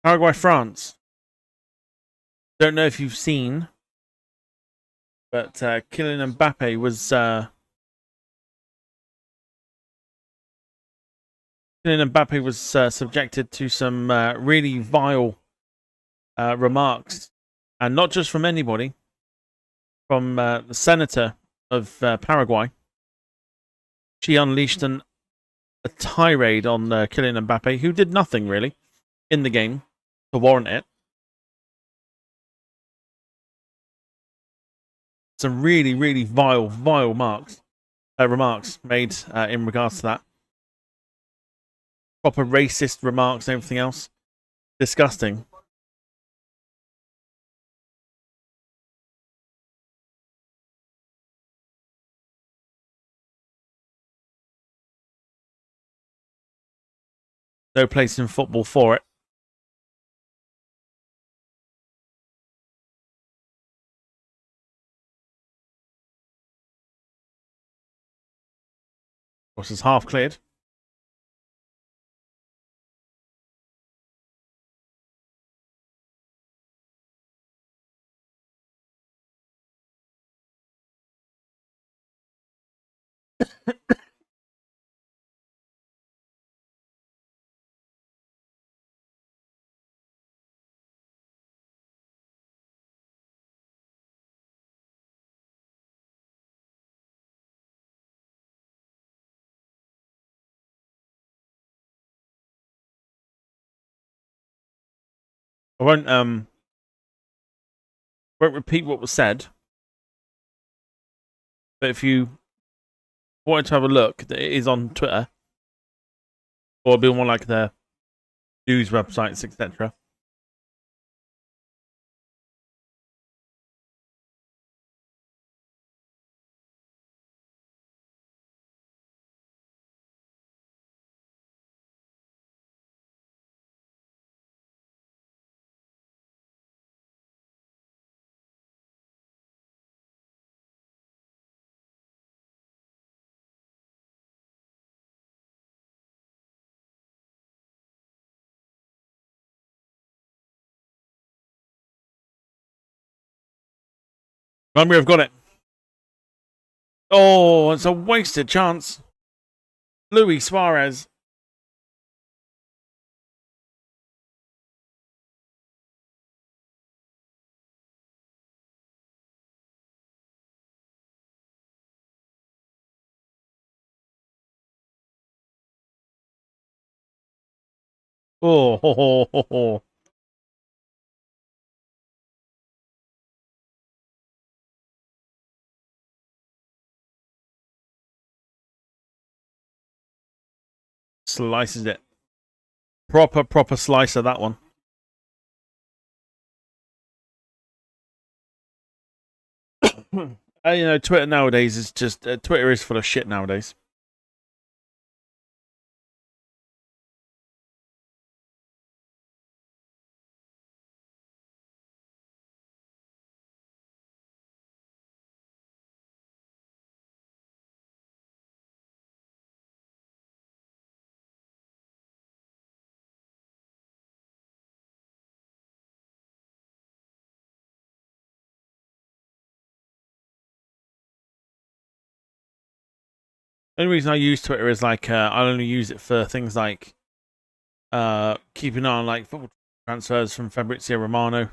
Paraguay, France. Don't know if you've seen, but Kylian Mbappe was subjected to some really vile remarks, and not just from anybody, from the senator of Paraguay. She unleashed a tirade on Kylian Mbappe, who did nothing really in the game to warrant it. Some really, really vile remarks made in regards to that. Proper racist remarks and everything else. Disgusting. No place in football for it. Of course, it's half cleared. I won't repeat what was said, but if you wanted to have a look, it is on Twitter, or it'll be on one like the news websites, etc. Remember, I've got it. Oh, it's a wasted chance. Luis Suarez. Oh, ho, ho, ho, ho. Slices it. Proper slice of that one. Twitter nowadays is just Twitter is full of shit nowadays. The only reason I use Twitter is like I only use it for things like keeping an eye on like football transfers from Fabrizio Romano.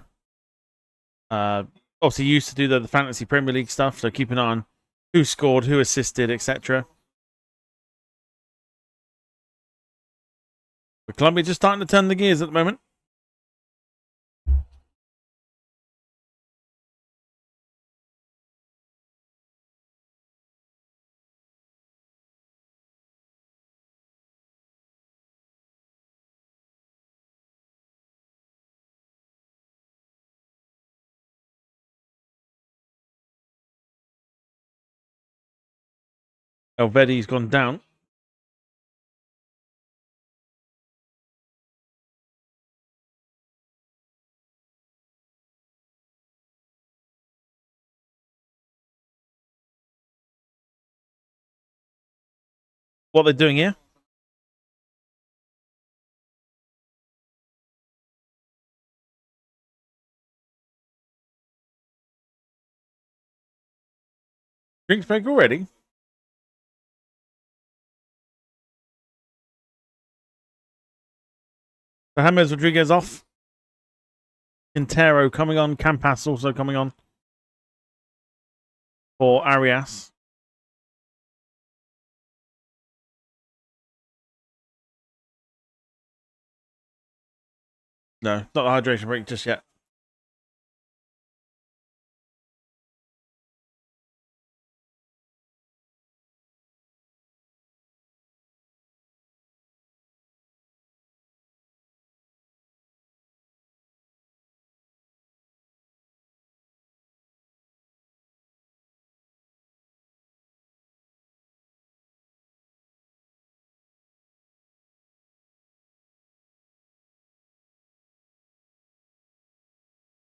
Obviously used to do the fantasy Premier League stuff, so keep an eye on who scored, who assisted, etc. But Colombia just starting to turn the gears at the moment. Elvedi's gone down. What they're doing here? Drinks break already? So James Rodriguez off. Quintero coming on. Campas also coming on for Arias. No, not the hydration break just yet.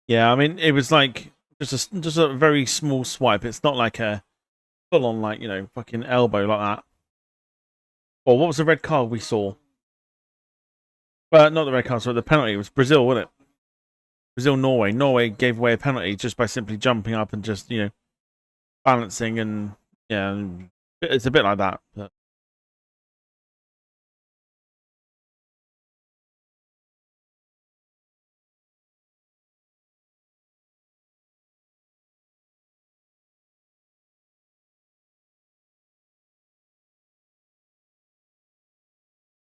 Yeah, I mean, it was like just a very small swipe. It's not like a full on, like, you know, fucking elbow like that. Or what was the red card we saw? But not the red card, sorry, the penalty. It was Brazil, wasn't it? Brazil, Norway. Norway gave away a penalty just by simply jumping up and just, you know, balancing and, yeah, and it's a bit like that. But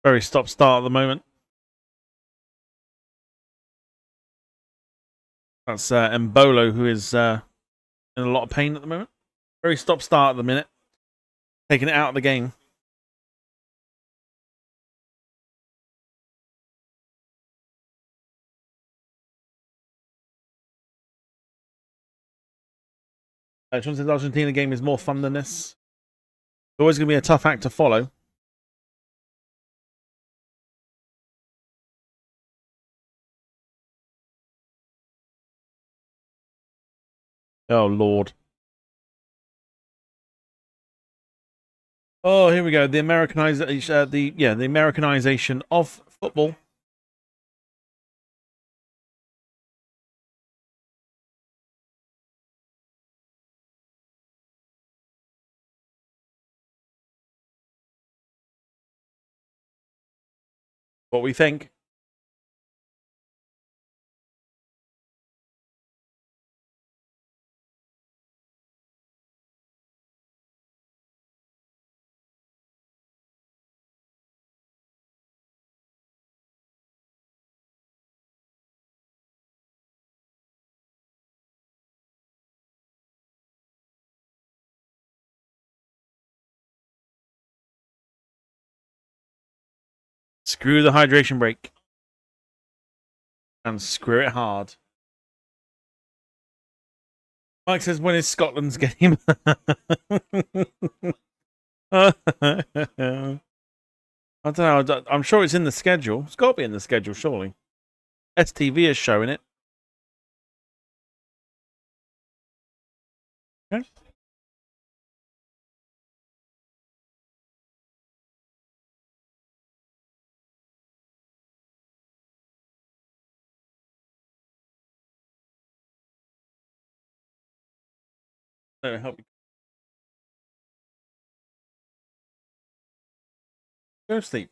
very stop start at the moment. That's Mbolo, who is in a lot of pain at the moment. Very stop start at the minute. Taking it out of the game. Johnson's Argentina game is more fun than this. It's always going to be a tough act to follow. Oh, Lord. Oh, here we go. The Americanization, the Americanization of football. What we think. Screw the hydration break. And screw it hard. Mike says, when is Scotland's game? I don't know. I'm sure it's in the schedule. It's got to be in the schedule, surely. STV is showing it. Okay. So help you go to sleep.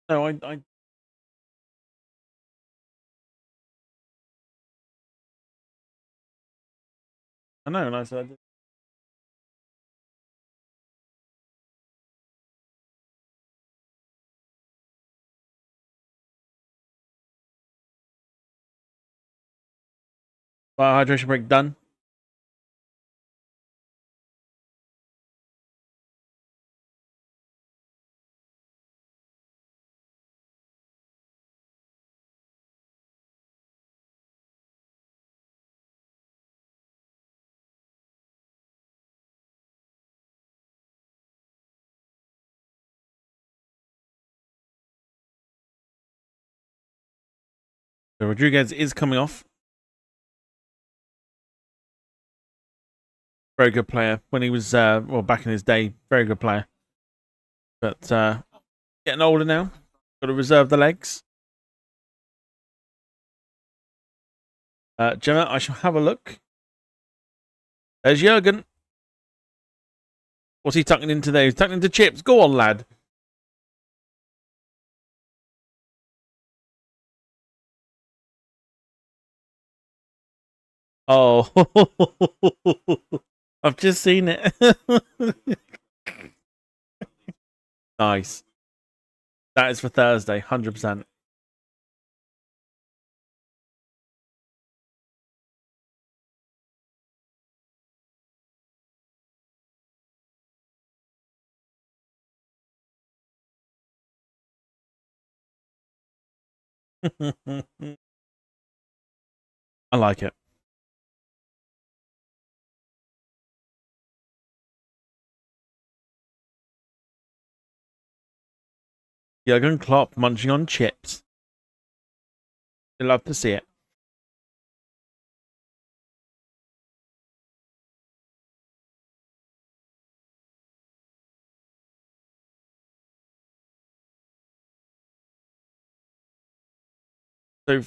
No, I know, nice idea. Right, hydration break done. So Rodriguez is coming off. Very good player. When he was, well, back in his day, very good player. But getting older now. Got to reserve the legs. Gemma, I shall have a look. There's Jurgen. What's he tucking into there? He's tucking into chips. Go on, lad. Oh, I've just seen it. Nice. That is for Thursday, 100%. I like it. Jurgen Klopp munching on chips. I love to see it. So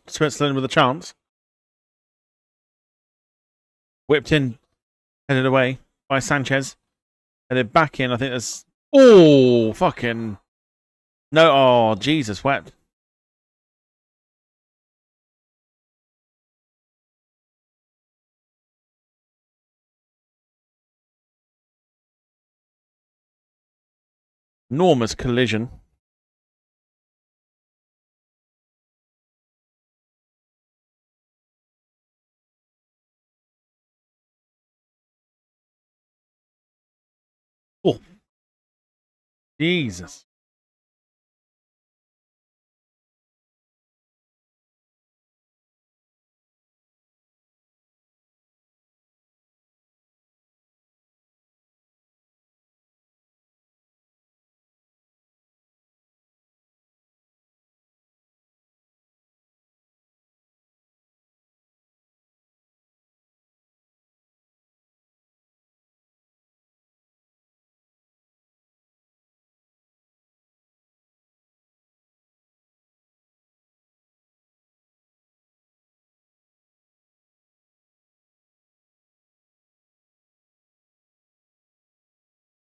Switzerland with a chance. Whipped in, headed away by Sanchez. Headed back in. I think there's. Oh, fucking. No. Oh, Jesus wept. Enormous collision. Oh, Jesus.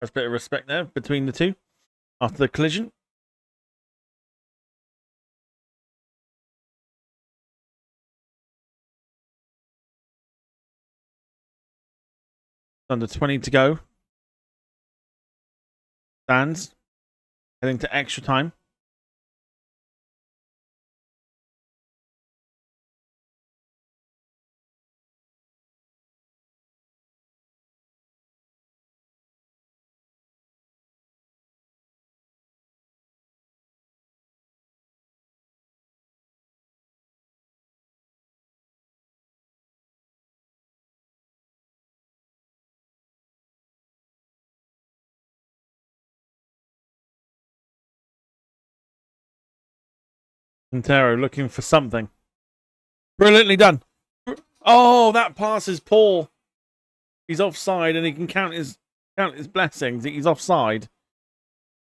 There's a bit of respect there between the two after the collision. Under 20 to go. Stands. Heading to extra time. Quintero looking for something. Brilliantly done. Oh, that pass is poor. He's offside and he can count his blessings. He's offside.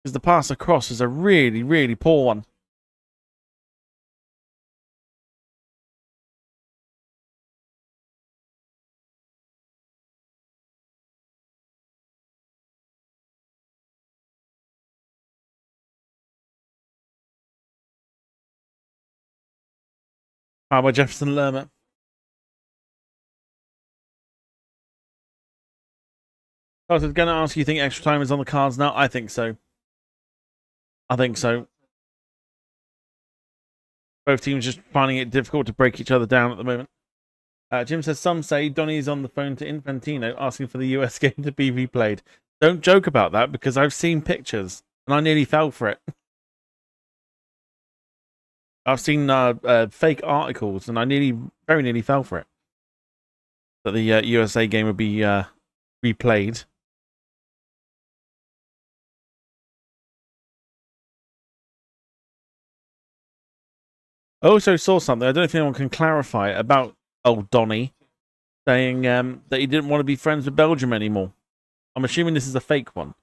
Because the pass across is a really, really poor one. How about Jefferson Lerma? I was going to ask, you think extra time is on the cards now? I think so. I think so. Both teams just finding it difficult to break each other down at the moment. Jim says, some say Donny's on the phone to Infantino asking for the US game to be replayed. Don't joke about that, because I've seen pictures and I nearly fell for it. I've seen fake articles and I very nearly fell for it. That the USA game would be replayed. I also saw something, I don't know if anyone can clarify, about old Donny saying that he didn't want to be friends with Belgium anymore. I'm assuming this is a fake one.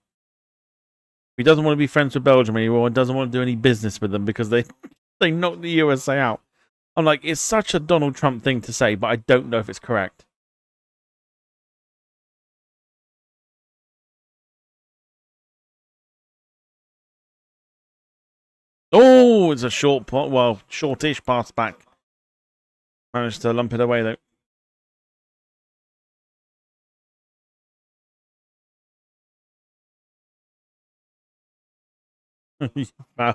He doesn't want to be friends with Belgium anymore and doesn't want to do any business with them because they knocked the USA out. I'm like, it's such a Donald Trump thing to say, but I don't know if it's correct. Oh, it's a shortish pass back. Managed to lump it away, though. I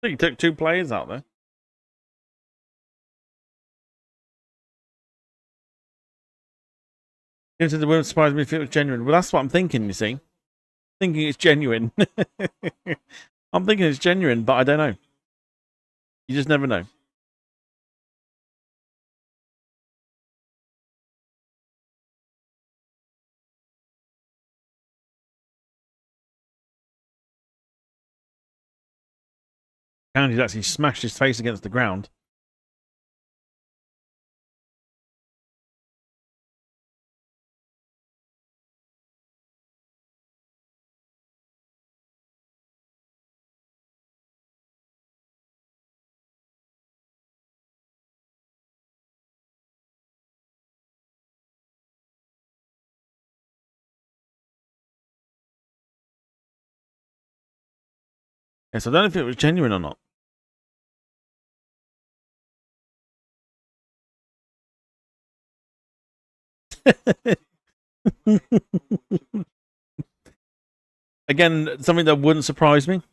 think he took 2 players out there. It wouldn't surprise me if it was genuine. Well, that's what I'm thinking, you see. Thinking it's genuine. I'm thinking it's genuine, but I don't know. You just never know. County's actually smashed his face against the ground. Yes, I don't know if it was genuine or not. Again, something that wouldn't surprise me,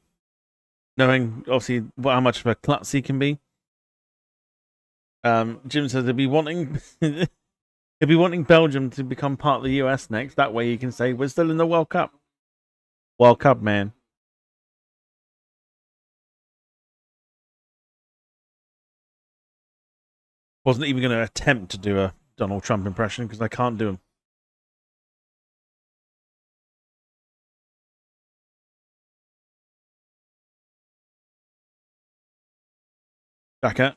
knowing obviously how much of a klutz he can be. Jim says he'll be wanting Belgium to become part of the US next. That way he can say we're still in the World Cup. World Cup, man. Wasn't even going to attempt to do a Donald Trump impression because I can't do him. Back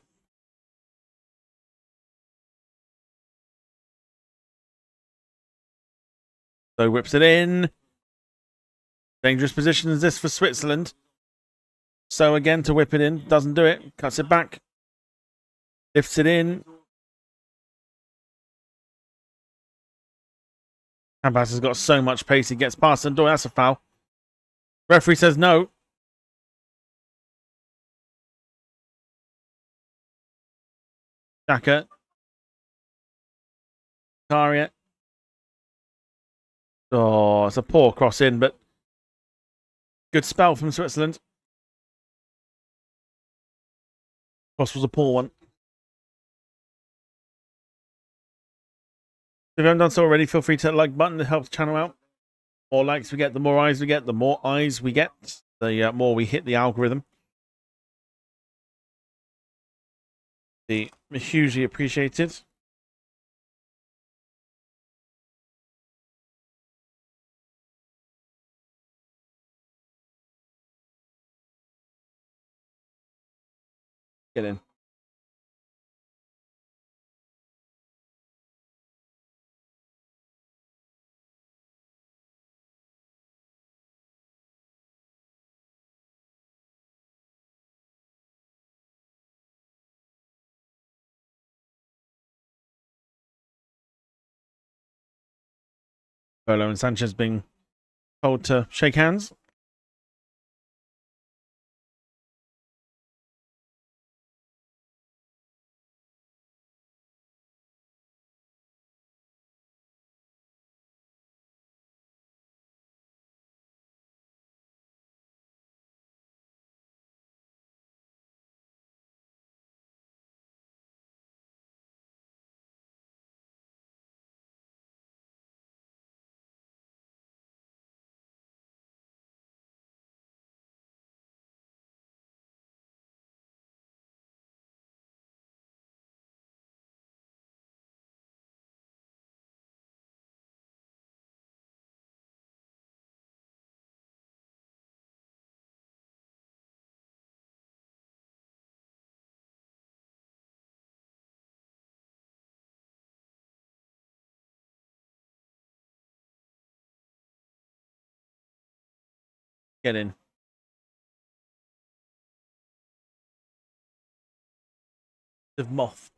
So whips it in. Dangerous position is this for Switzerland. So again to whip it in. Doesn't do it. Cuts it back. Lifts it in. Campas has got so much pace. He gets past the door. That's a foul. Referee says no. Xhaka. Karia. Oh, it's a poor cross in, but good spell from Switzerland. Cross was a poor one. If you haven't done so already, feel free to hit the like button. It helps the channel out. The more likes we get, the more eyes we get. The more eyes we get, the more we hit the algorithm. The hugely appreciated. Get in. Polo and Sanchez being told to shake hands. Get in. The moth.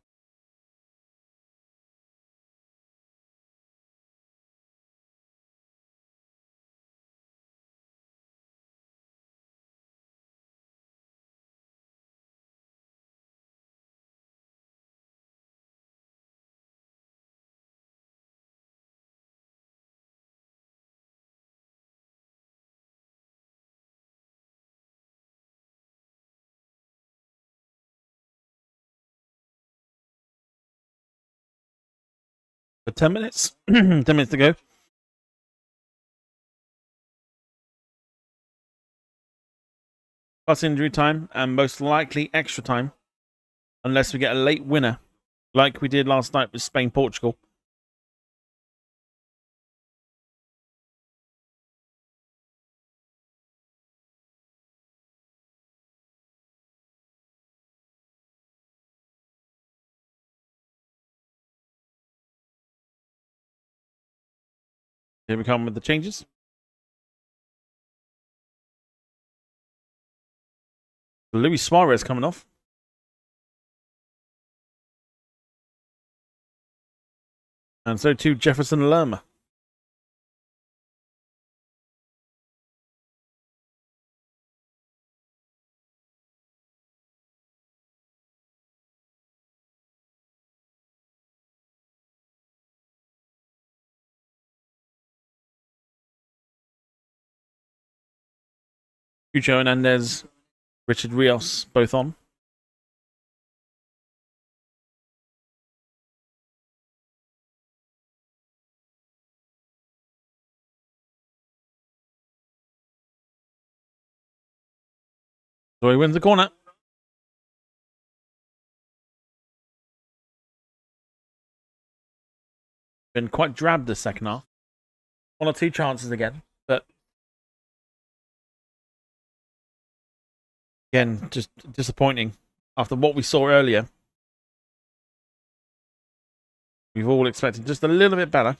For 10 minutes. 10 minutes to go. Plus injury time and most likely extra time. Unless we get a late winner. Like we did last night with Spain-Portugal. Here we come with the changes. Luis Suarez coming off. And so too Jefferson Lerma. Hugo Hernandez, Richard Rios, both on. So he wins the corner. Been quite drab this second half. One or two chances again, but again, just disappointing after what we saw earlier. We've all expected just a little bit better.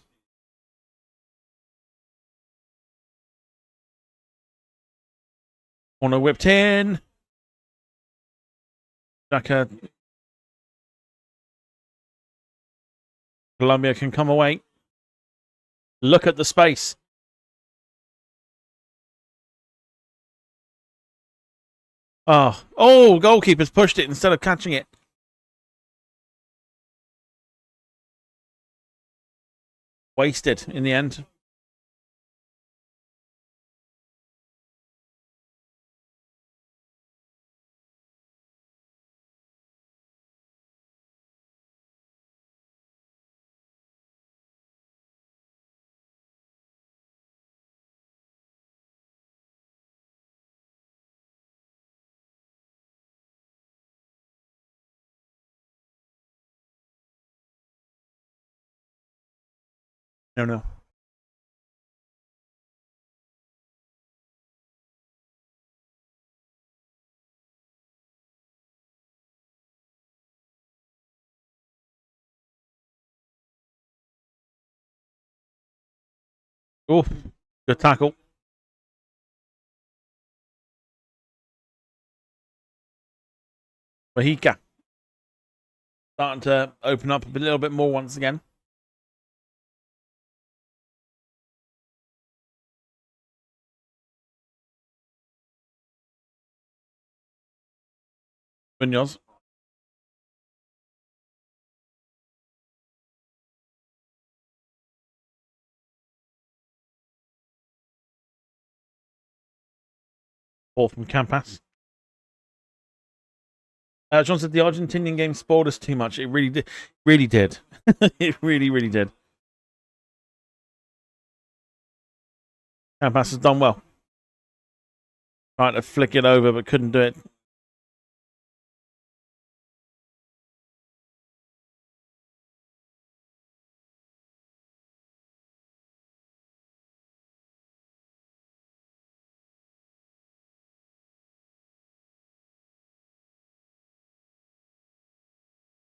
Corner whipped in. Xhaka. Colombia can come away. Look at the space. Oh, goalkeeper's pushed it instead of catching it. Wasted in the end. No. Oh, good tackle. Mahika. Starting to open up a little bit more once again. Munoz. Ball from Campas. John said the Argentinian game spoiled us too much. It really did. Really did. It really did. Campas has done well. Trying to flick it over, but couldn't do it.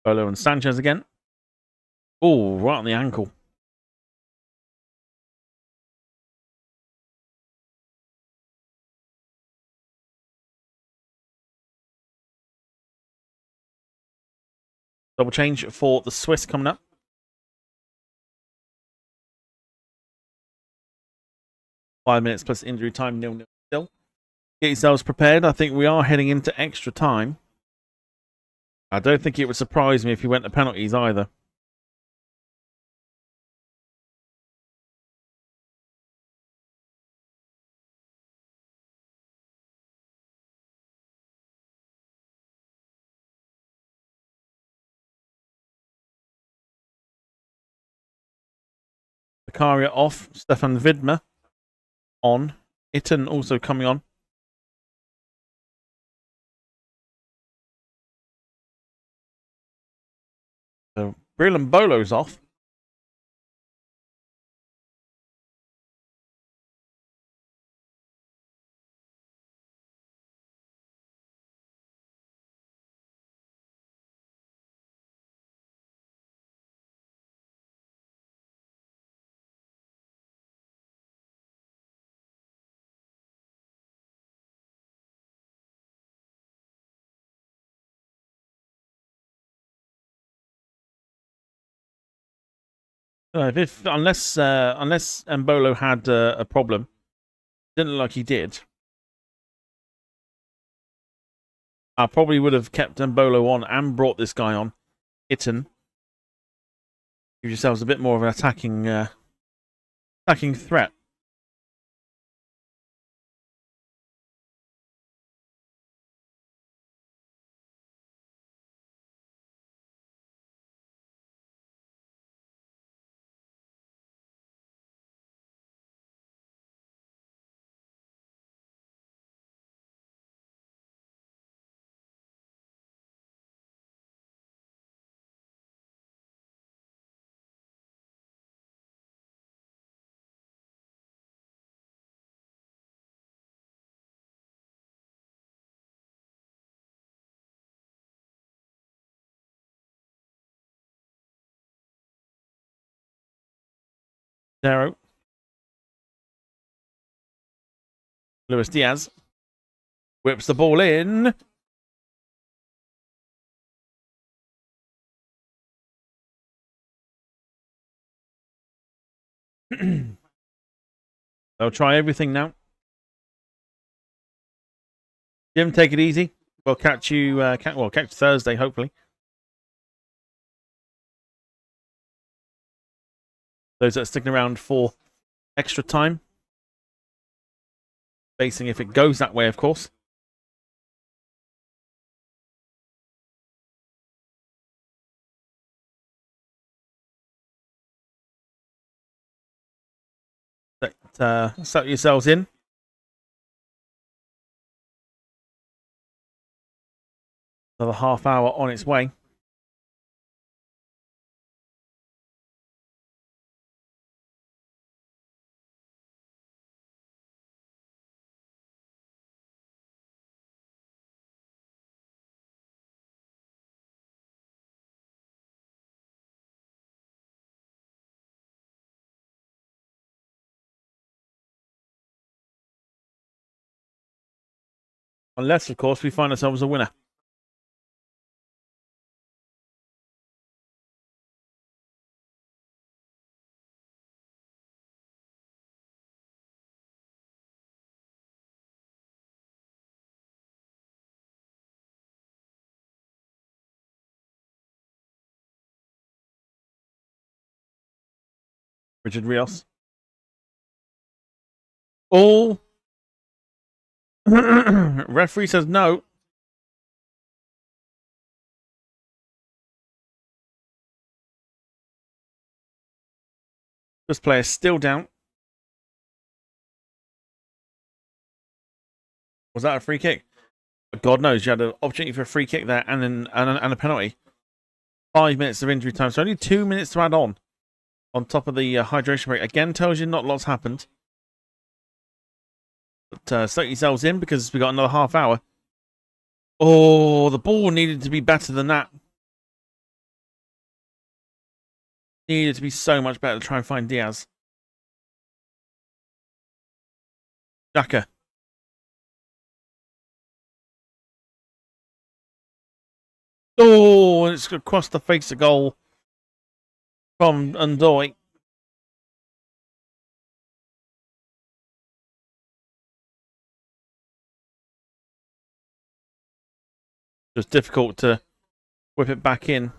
Bolo and Sanchez again. Oh, right on the ankle. Double change for the Swiss coming up. Five minutes plus injury time, 0-0 still. Get yourselves prepared. I think we are heading into extra time. I don't think it would surprise me if you went to penalties either. Zakaria off. Stefan Widmer on. Itten also coming on. So Brillan Bolo's off. Unless Mbolo had a problem, didn't look like he did. I probably would have kept Mbolo on and brought this guy on, Itten. Give yourselves a bit more of an attacking threat. Darrow. Luis Diaz whips the ball in. They'll try everything now. Jim, take it easy. We'll catch you. Catch Thursday, hopefully. Those that are sticking around for extra time. Facing if it goes that way, of course. Set yourselves in. Another half hour on its way. Unless, of course, we find ourselves a winner. Richard Rios. All. Referee says no. This player still down. Was that a free kick? God knows, you had an opportunity for a free kick there and a penalty. 5 minutes of injury time, so only 2 minutes to add on top of the hydration break. Again, tells you not lots happened. But set yourselves in because we got another half hour. Oh, the ball needed to be better than that. Needed to be so much better to try and find Diaz. Xhaka. Oh, it's across the face of goal from Undoy. It's difficult to whip it back in.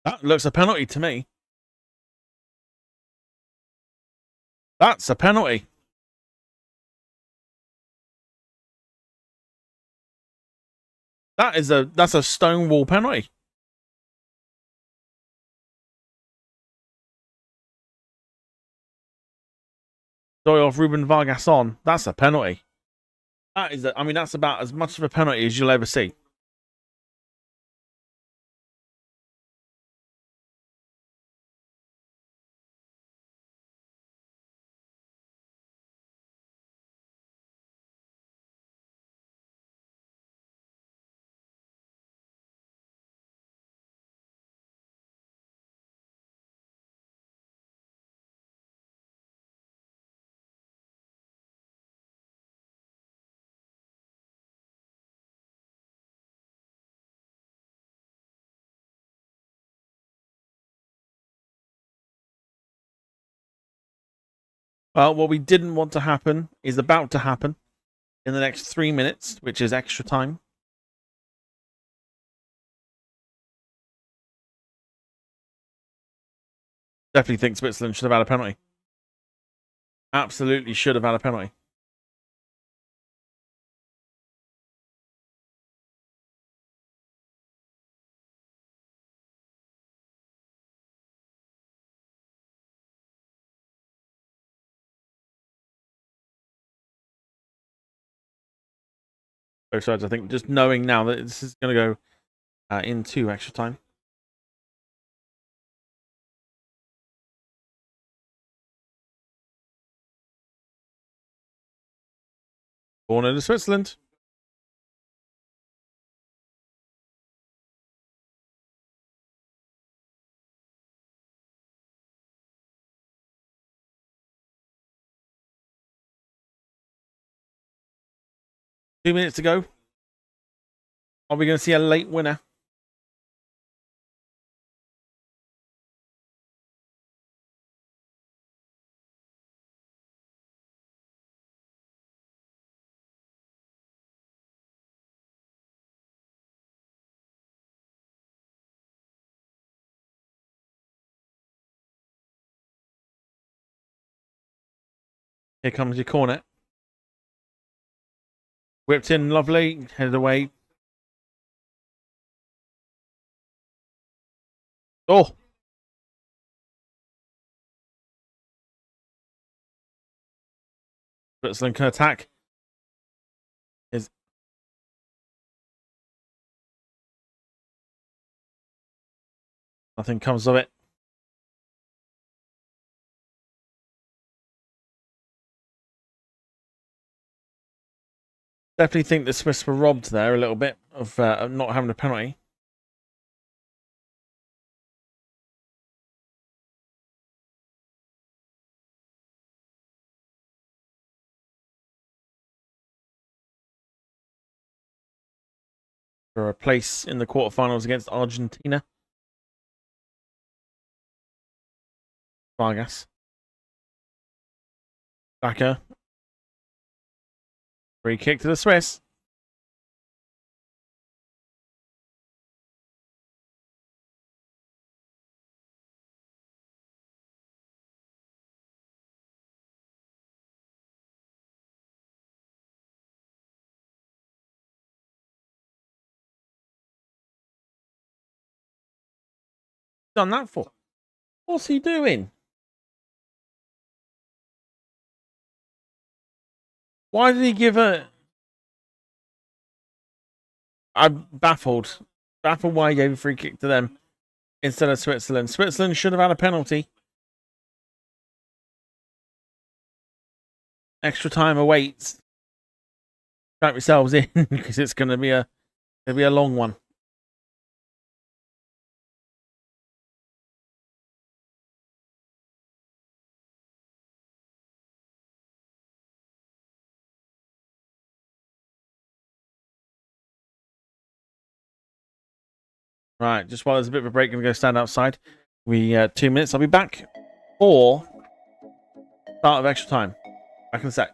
That looks a penalty to me. That's a penalty. That's a stonewall penalty. Doy off Ruben Vargas on. That's a penalty. That is I mean, that's about as much of a penalty as you'll ever see. Well, what we didn't want to happen is about to happen in the next 3 minutes, which is extra time. Definitely think Switzerland should have had a penalty. Absolutely should have had a penalty. Both sides, I think, just knowing now that this is going to go into extra time. Corner to Switzerland. Two minutes to go. Are we going to see a late winner? Here comes your corner. Whipped in, lovely. Headed away. Oh! Switzerland can attack. Nothing comes of it. Definitely think the Swiss were robbed there a little bit of not having a penalty. For a place in the quarterfinals against Argentina. Vargas. Backer. Free kick to the Swiss. Done that for? What's he doing? Why did he give a... I'm baffled. Baffled why he gave a free kick to them instead of Switzerland. Switzerland should have had a penalty. Extra time awaits. Strap yourselves in because it's going to be a long one. Right, just while there's a bit of a break, I'm going to go stand outside. 2 minutes. I'll be back. Or start of extra time. Back in a sec.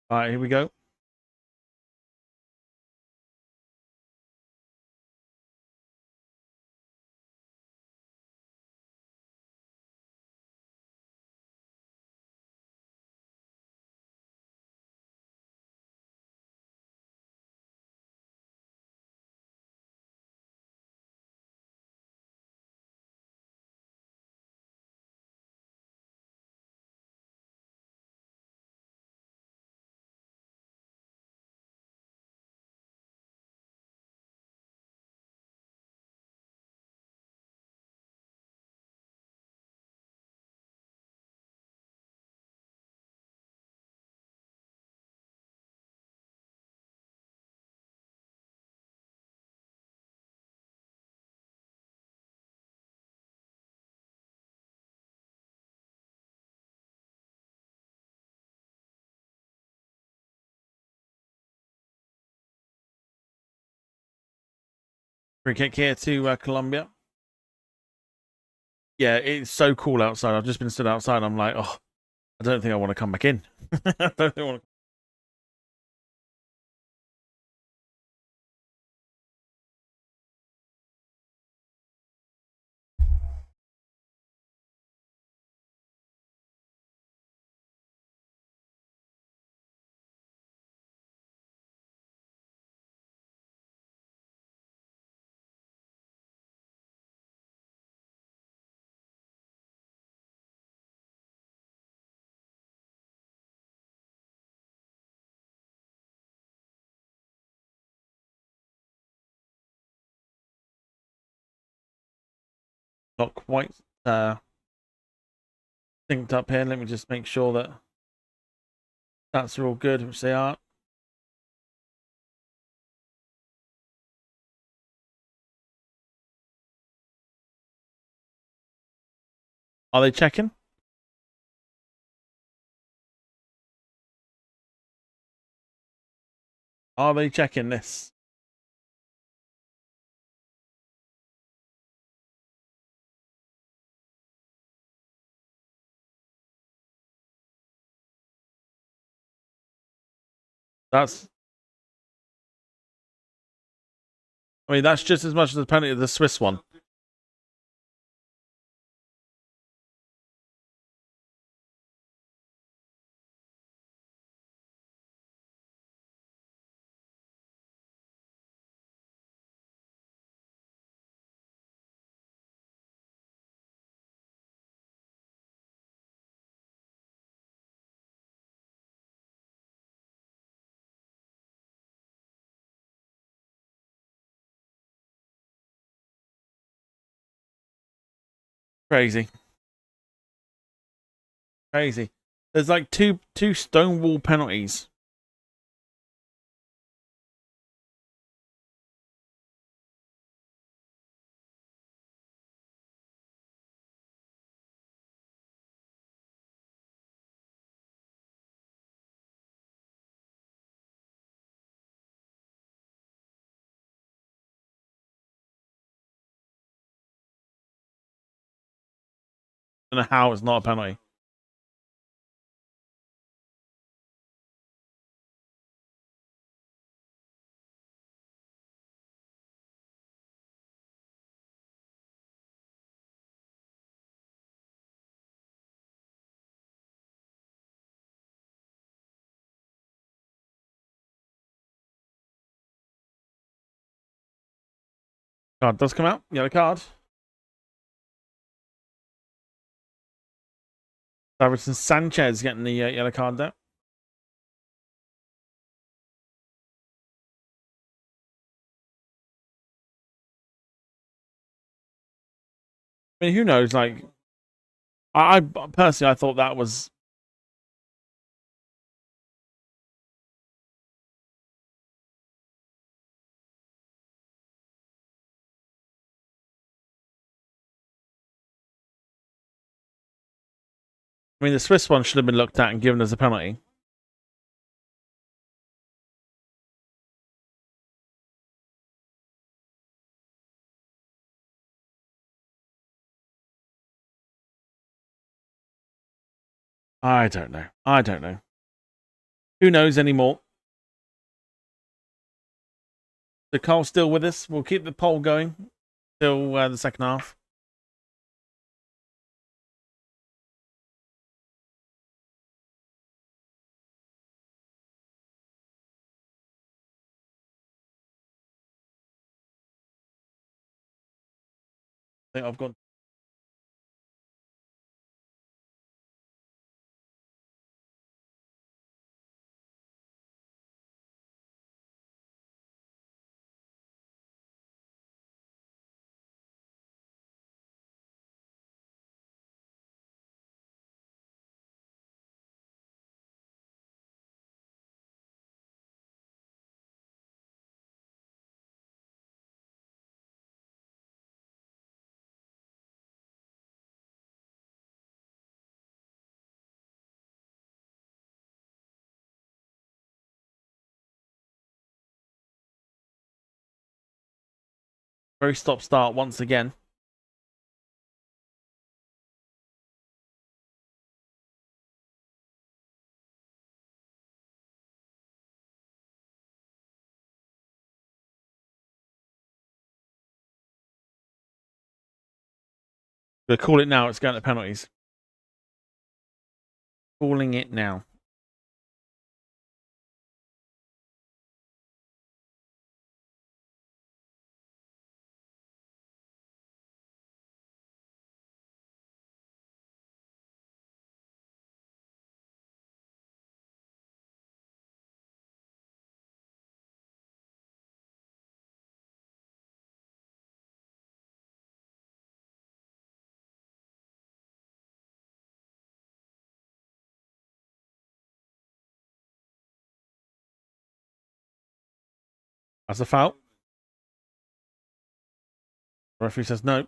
All right, here we go. Free kick here to Colombia. Yeah, it's so cool outside. I've just been stood outside. I'm like, oh, I don't think I want to come back in. I don't think I want to. Not quite synced up here. Let me just make sure that stats are all good, which they are. Are they checking? Are they checking this? That's. I mean, that's just as much as the penalty of the Swiss one. Crazy. Crazy. There's like two stonewall penalties. I don't know how it's not a penalty. Card does come out. Yellow card. Davinson Sanchez getting the yellow card there. I mean, who knows? Like, I personally, I thought that was. I mean, the Swiss one should have been looked at and given as a penalty. I don't know. I don't know. Who knows anymore? So Carl's still with us. We'll keep the poll going till the second half. I think I've gone. Very stop-start once again. We'll call it now. It's going to penalties. Calling it now. That's a foul. The referee says no.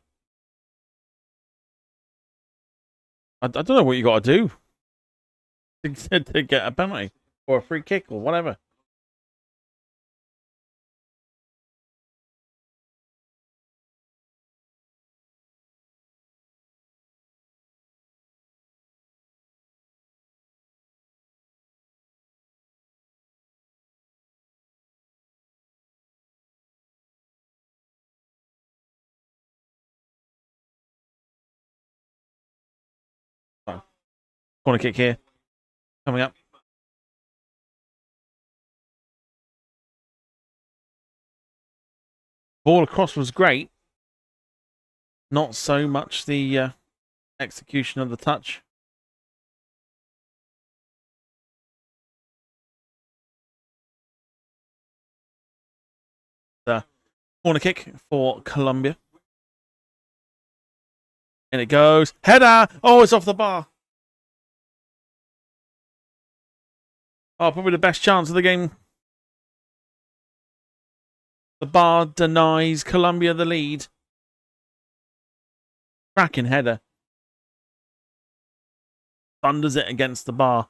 I don't know what you got to do to get a penalty or a free kick or whatever. Corner kick here. Coming up. Ball across was great. Not so much the execution of the touch. The corner kick for Colombia. And it goes. Header! Oh, it's off the bar. Oh, probably the best chance of the game. The bar denies Colombia the lead. Cracking header. Thunders it against the bar.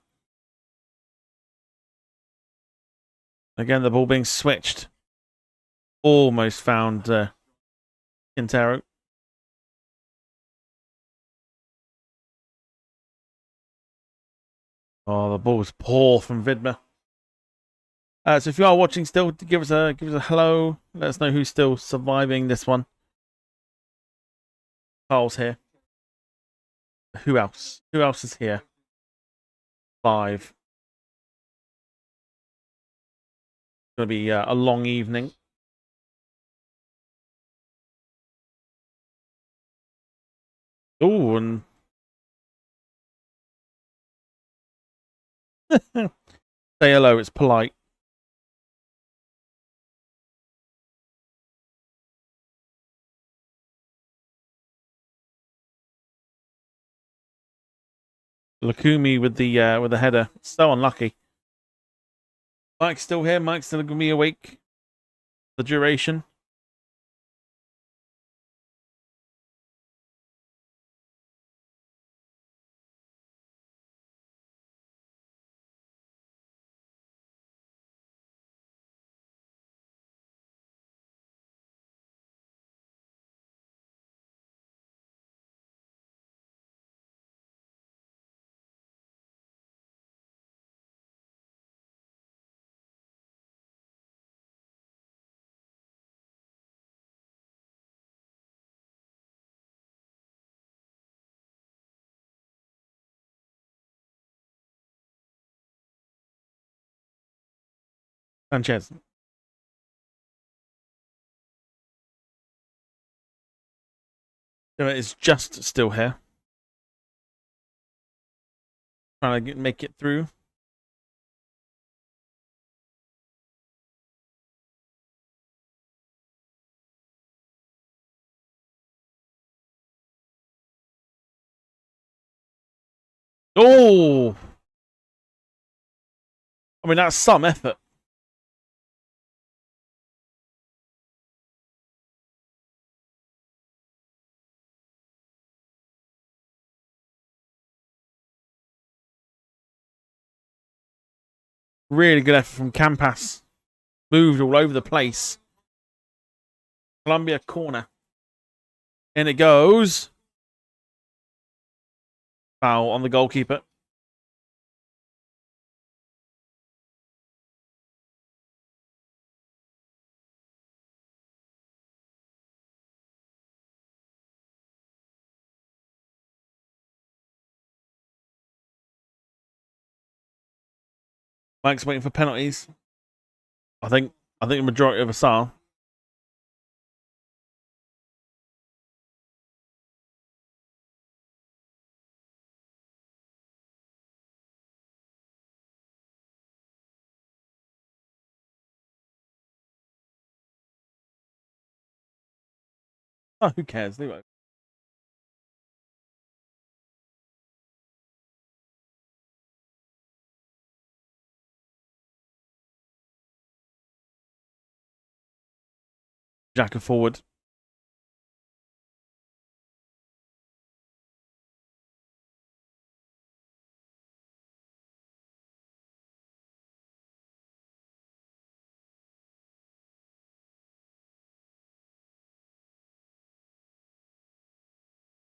Again, the ball being switched. Almost found Quintero. Oh, the ball was poor from Vidma. So if you are watching still, give us a hello. Let us know who's still surviving this one. Carl's here. Who else? Who else is here? 5. It's going to be a long evening. Oh, and say hello. It's polite. Lakumi with the header. So unlucky. Mike's still here. Mike's still going to be awake. The duration. Sanchez. It's just still here. Trying to make it through. Oh! I mean, that's some effort. Really good effort from Campas. Moved all over the place. Colombia corner. In it goes. Foul on the goalkeeper. Mike's waiting for penalties. I think the majority of us are. Oh, who cares? Anyway. Jacker forward.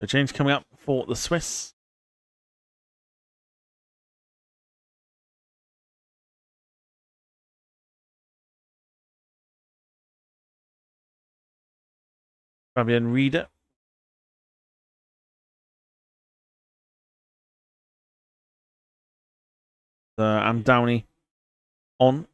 The change coming up for the Swiss. Fabian Rieder. And Downey on.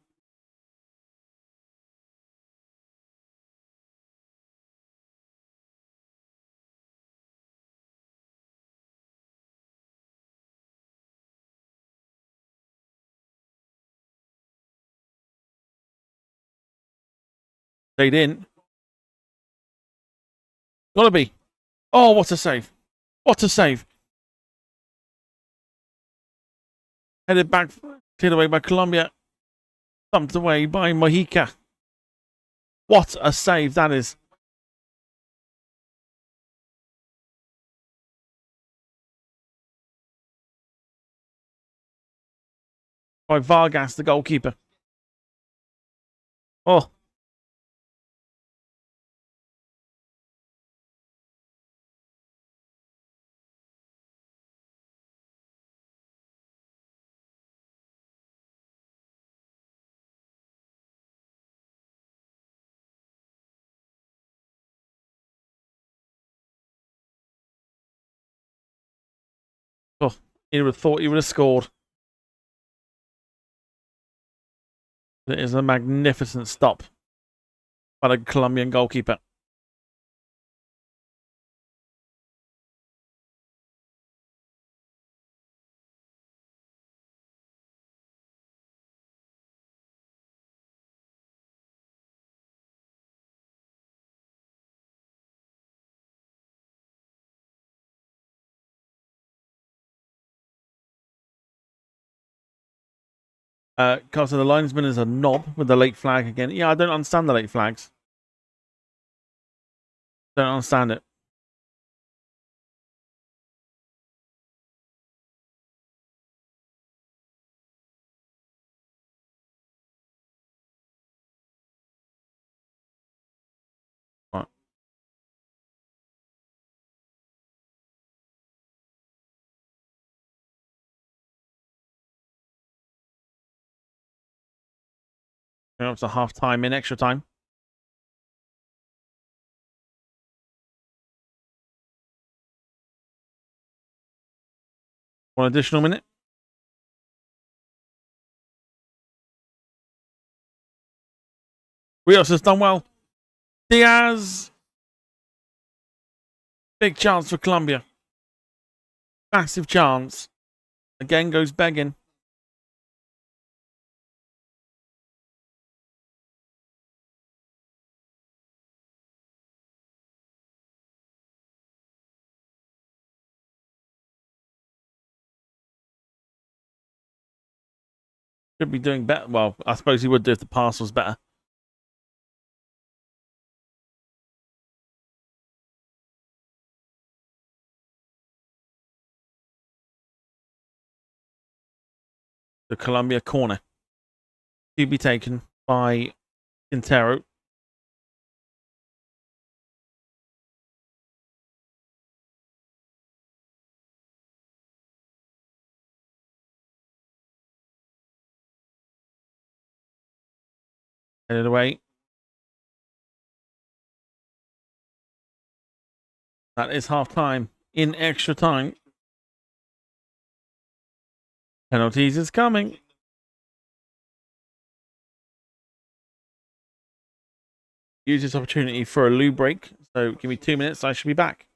Stayed in. Gotta be. Oh, what a save. What a save. Headed back, cleared away by Colombia. Thumped away by Mojica. What a save that is. By Vargas, the goalkeeper. Oh. Oh, he would have thought he would have scored. It is a magnificent stop by the Colombian goalkeeper. Carson, the linesman is a knob with the late flag again. Yeah, I don't understand the late flags. Don't understand it. Right. It's a half time in extra time. One additional minute. Rios has done well. Diaz. Big chance for Colombia. Massive chance. Again goes begging. Should be doing better. Well, I suppose he would do if the pass was better. The Colombia corner to be taken by Quintero. Headed away. That is half time. In extra time. Penalties is coming. Use this opportunity for a loo break. So give me 2 minutes. I should be back.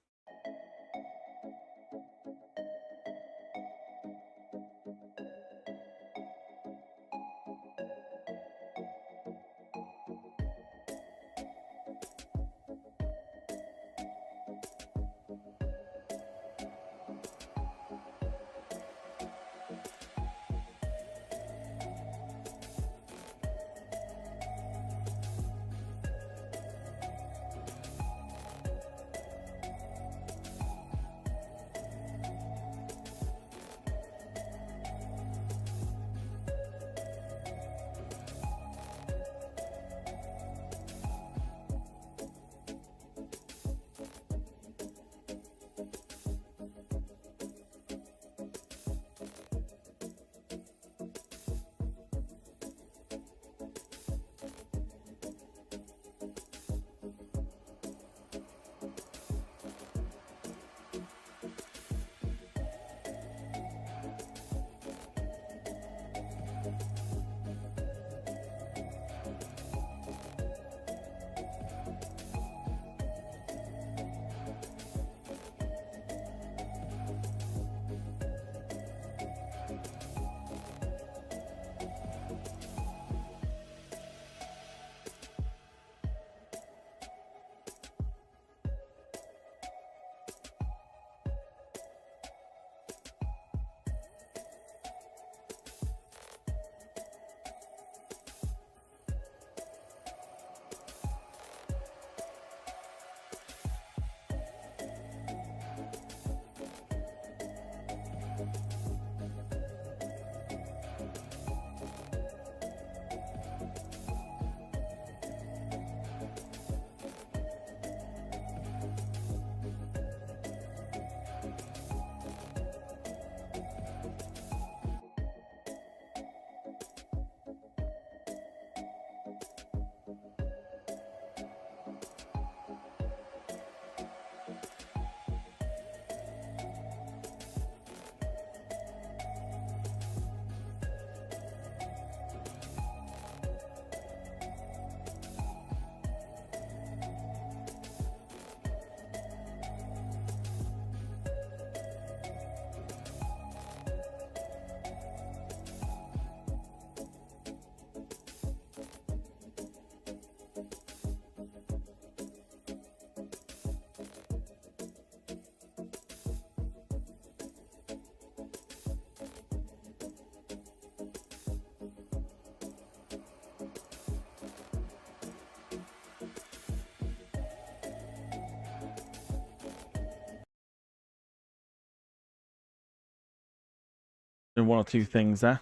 Doing one or two things there.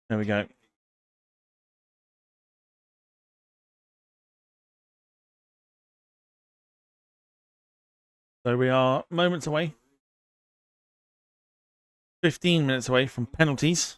There we go. So we are moments away. 15 minutes away from penalties.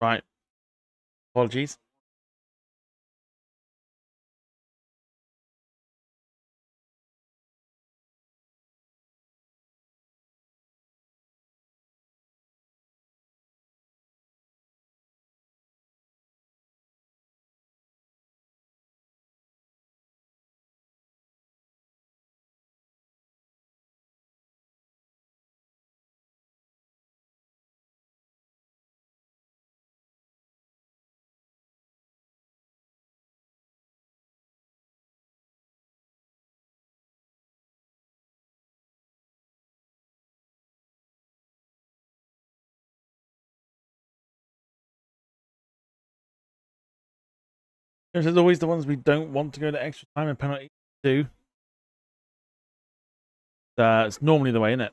Right. Apologies. There's always the ones we don't want to go to extra time and penalty do. It's normally the way, isn't it?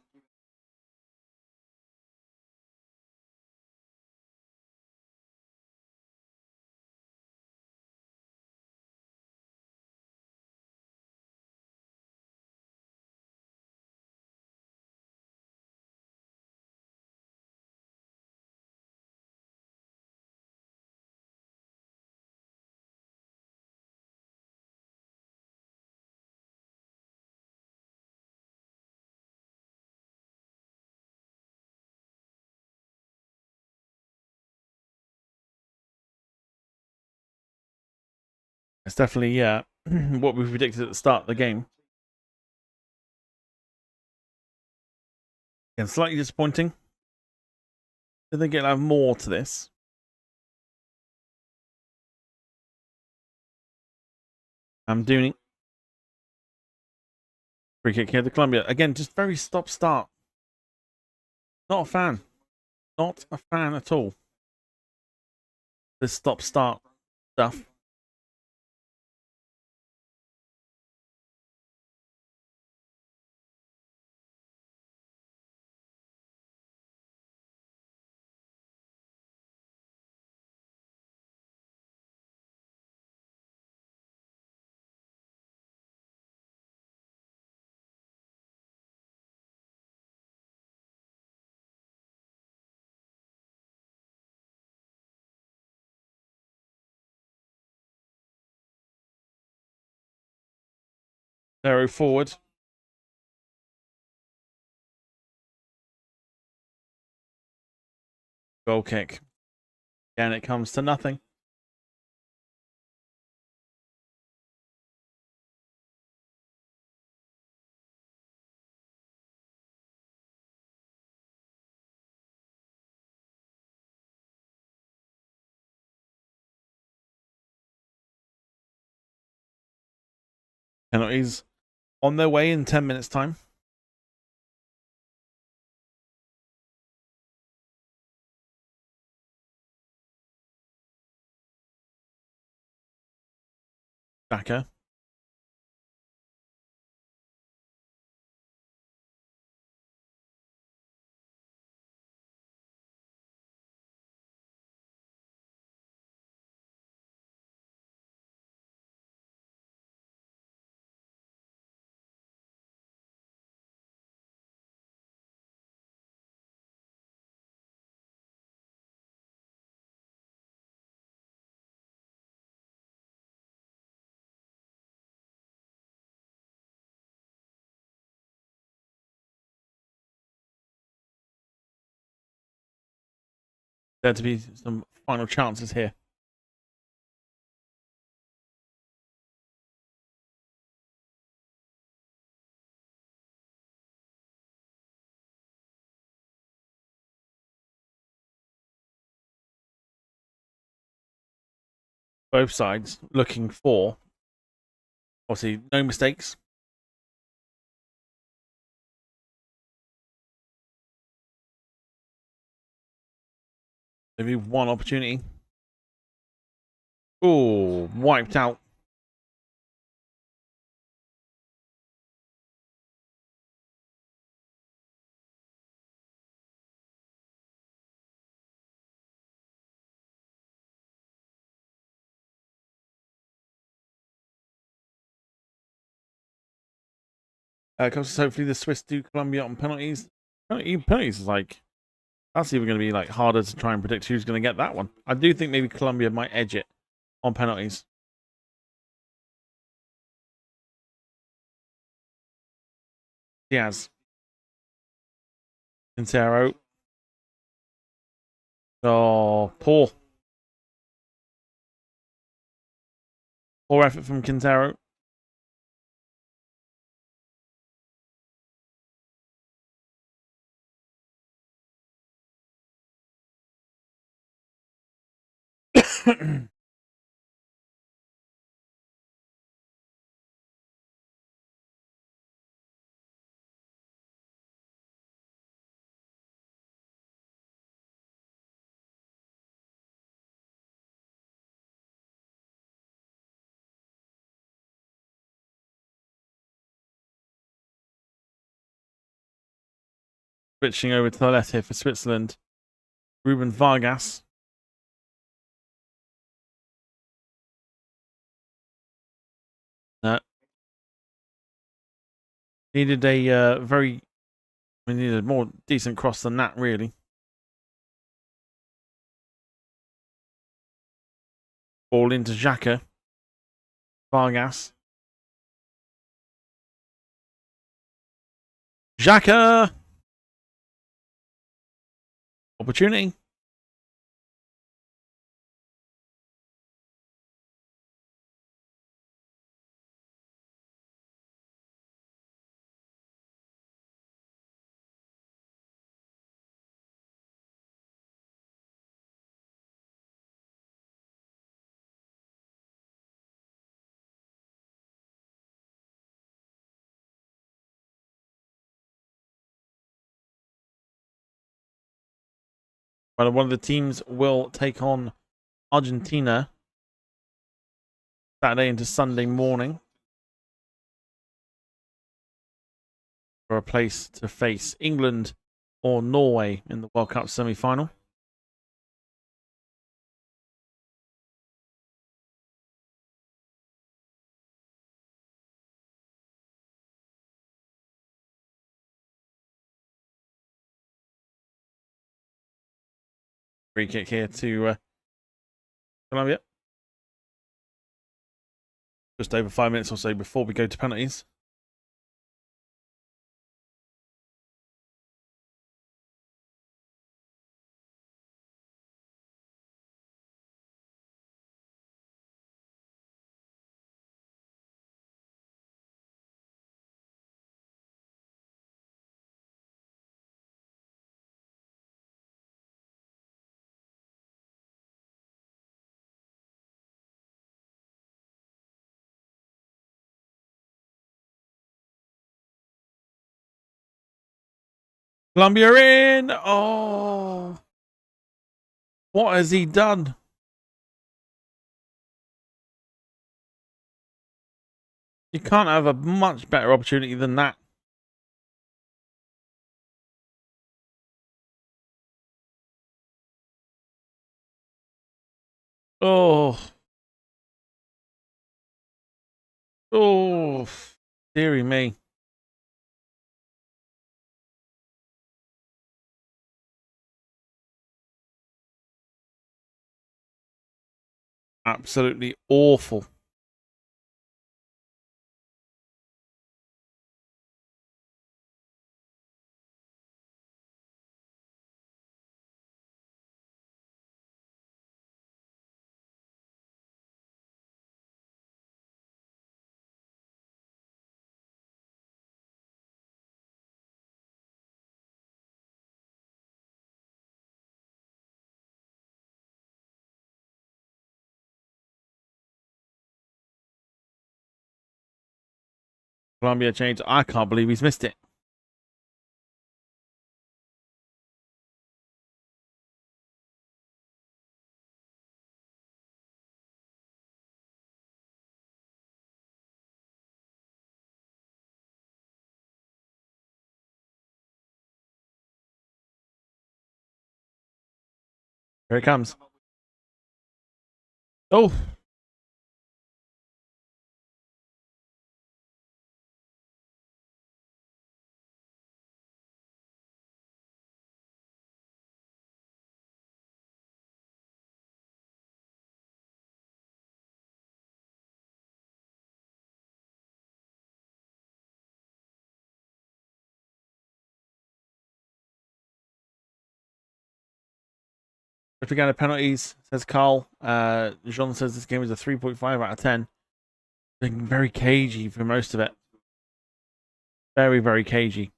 It's definitely what we predicted at the start of the game. Again, slightly disappointing. Did they get more to this? I'm doing free kick here to Colombia. Again, just very stop-start. Not a fan. Not a fan at all. This stop-start stuff. Arrow forward. Goal kick. And it comes to nothing. Penalties on their way in 10 minutes' time. Backer. There to be some final chances here. Both sides looking for, obviously, no mistakes. Maybe one opportunity. Oh, wiped out. Because hopefully the Swiss do Colombia on penalties. Penalties is like, that's even going to be like harder to try and predict who's going to get that one. I do think maybe Colombia might edge it on penalties. Diaz. Quintero. Oh, poor. Poor effort from Quintero. Switching over to the left here for Switzerland. Ruben Vargas. No. Needed a we needed a more decent cross than that, really. Ball into Xhaka. Vargas. Xhaka! Opportunity. Well, one of the teams will take on Argentina Saturday into Sunday morning for a place to face England or Norway in the World Cup semi-final. Free kick here to Colombia. Just over 5 minutes or so before we go to penalties. Colombia in! Oh! What has he done? You can't have a much better opportunity than that. Oh. Oh. Deary me. Absolutely awful. Colombia changed. I can't believe he's missed it. Here it comes. Oh. If we go to penalties, says Carl. Jean says this game is a 3.5 out of 10. Being very cagey for most of it. Very, very cagey.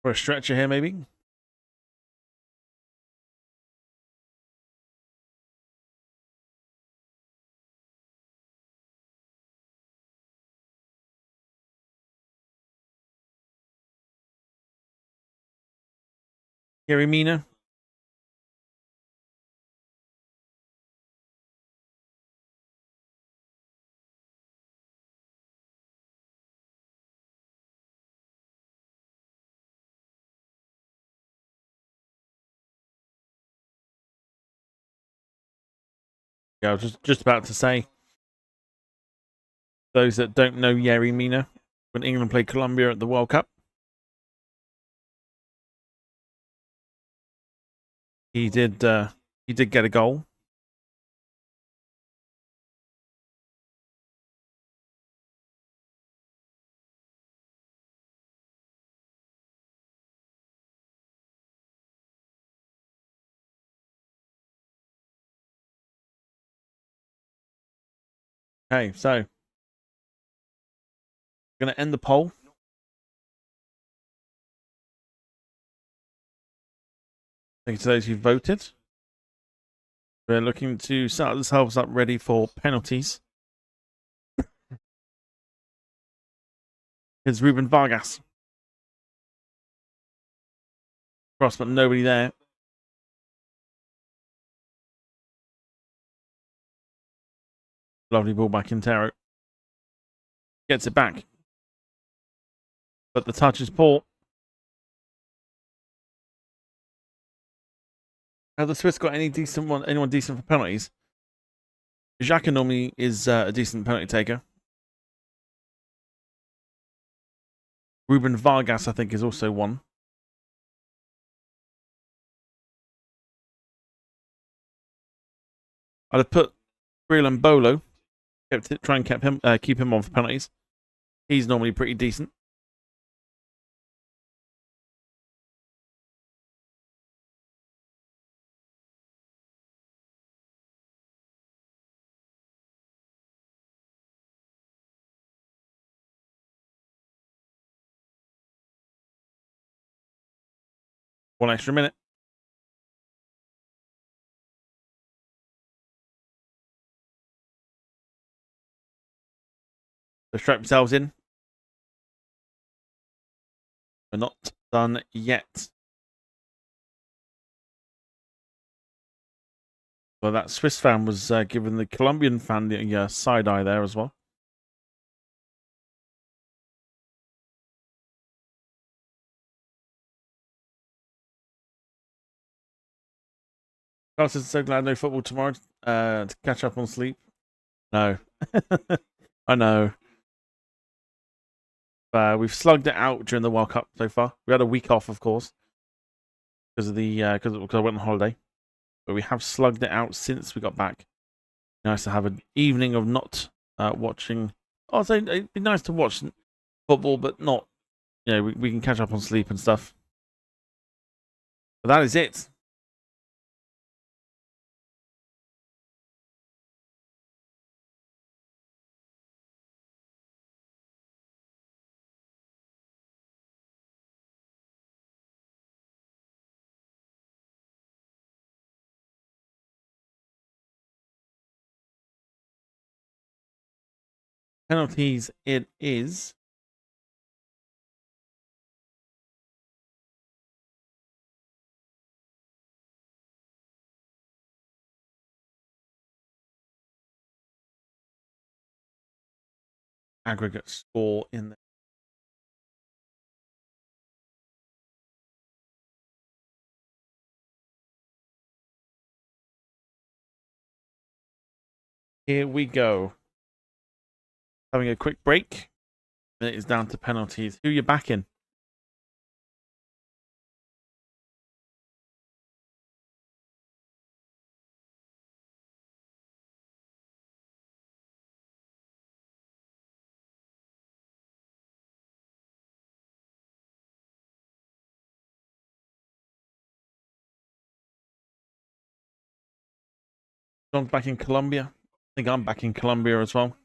For a stretcher here, maybe. Yerry Mina. Yeah, I was just about to say, those that don't know Yerry Mina, when England played Colombia at the World Cup, he did get a goal. Okay, so going to end the poll. Thank you to those who voted. We're looking to set ourselves up ready for penalties. Here's Ruben Vargas. Cross, but nobody there. Lovely ball by Quintero. Gets it back. But the touch is poor. Have the Swiss got any decent one? Anyone decent for penalties? Xhaka normally is a decent penalty taker. Ruben Vargas, I think, is also one. I'd have put Breland Bolo. Try and keep him on for penalties. He's normally pretty decent. One extra minute. They strap themselves in. We're not done yet. Well, that Swiss fan was giving the Colombian fan the side eye there as well. Carlos is so glad no football tomorrow to catch up on sleep. No. I know. We've slugged it out during the World Cup so far. We had a week off, of course, because I went on holiday. But we have slugged it out since we got back. Nice to have an evening of not watching. Oh, so it'd be nice to watch football, but not. We can catch up on sleep and stuff. But that is it. Penalties, it is. Aggregate score in there. Here we go. Having a quick break. Then it is down to penalties. Who are you backing? John's back in Colombia. I think I'm back in Colombia as well.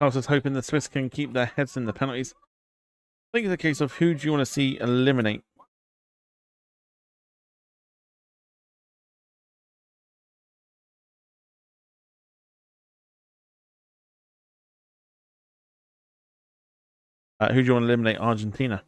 I was just hoping the Swiss can keep their heads in the penalties. I think it's a case of who do you want to see eliminate? Who do you want to eliminate? Argentina.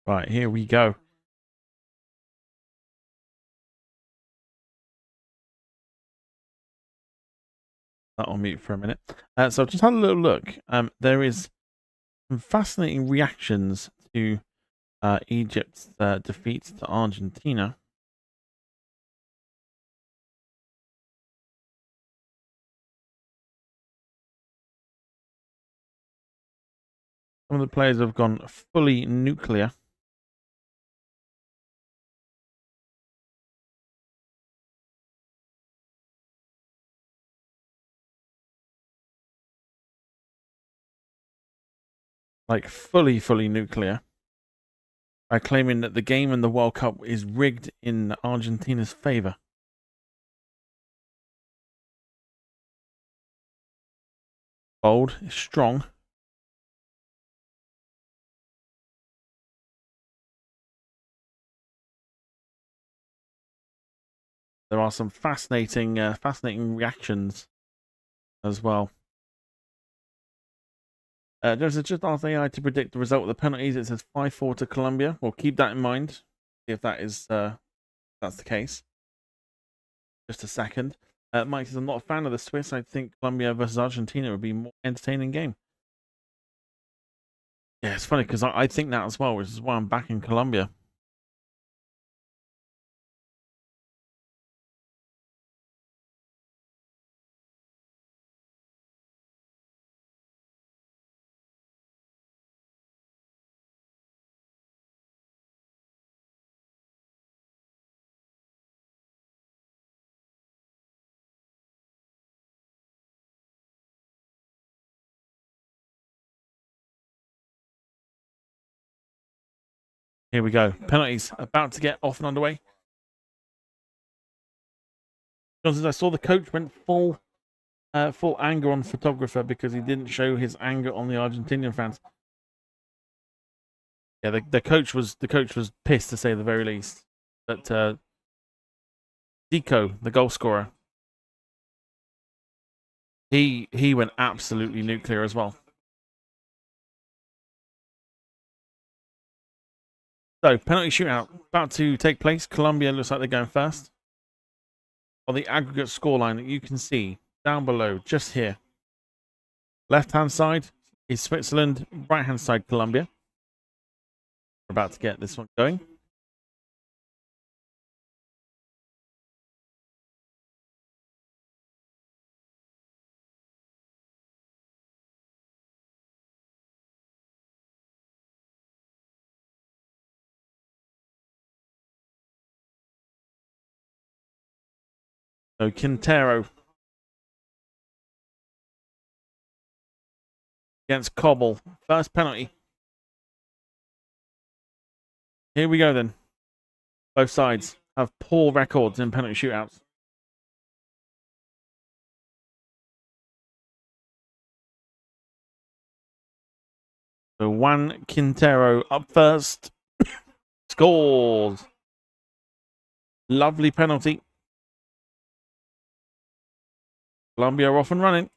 Right, here we go. That on mute for a minute. So I've just had a little look. There is some fascinating reactions to Egypt's defeat to Argentina. Some of the players have gone fully nuclear. Like fully nuclear. By claiming that the game and the World Cup is rigged in Argentina's favor. Bold, strong. There are some fascinating reactions as well. Just ask AI to predict the result of the penalties. It says 5-4 to Colombia. We'll keep that in mind. See if that is that's the case. Just a second. Mike says, I'm not a fan of the Swiss. I think Colombia versus Argentina would be a more entertaining game. Yeah, it's funny because I think that as well, which is why I'm back in Colombia. Here we go. Penalties about to get off and underway. Johnson, I saw the coach went full anger on photographer because he didn't show his anger on the Argentinian fans. Yeah, the coach was pissed to say the very least. But Deco, the goal scorer, he went absolutely nuclear as well. So penalty shootout about to take place. Colombia looks like they're going first. On the aggregate scoreline that you can see down below, just here. Left hand side is Switzerland. Right hand side Colombia. We're about to get this one going. So Quintero against Cobble. First penalty. Here we go then. Both sides have poor records in penalty shootouts. So Juan Quintero up first. Scores. Lovely penalty. Colombia off and running.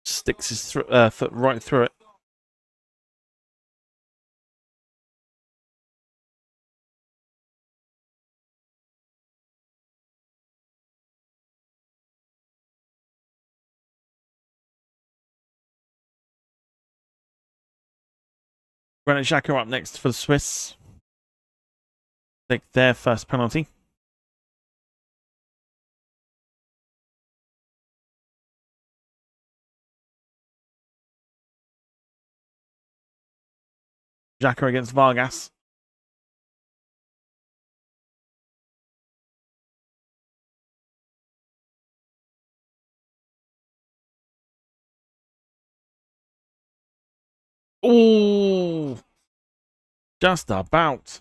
Sticks his foot right through it. Granit Xhaka up next for the Swiss. Take their first penalty. Xhaka against Vargas. Oh, just about.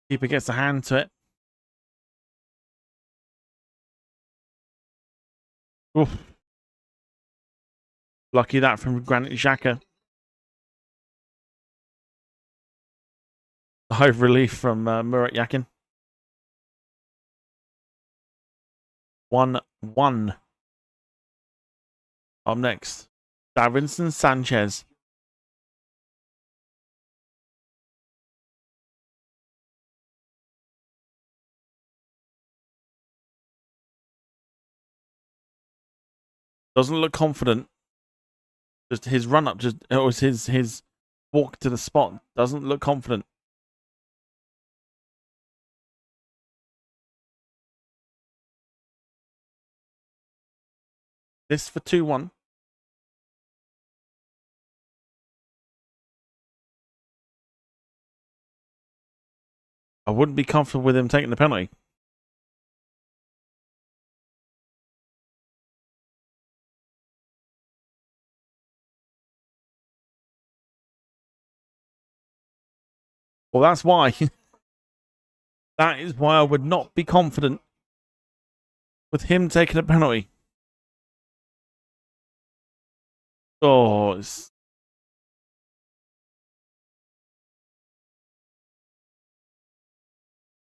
Keeper gets a hand to it. Oof. Lucky that from Granit Xhaka. High relief from Murat Yakin. 1-1. Up next, Davinson Sanchez. Doesn't look confident. Just his run up, it was his walk to the spot. Doesn't look confident. This for 2-1. I wouldn't be comfortable with him taking the penalty. Well, that's why. That is why I would not be confident with him taking a penalty. Oh,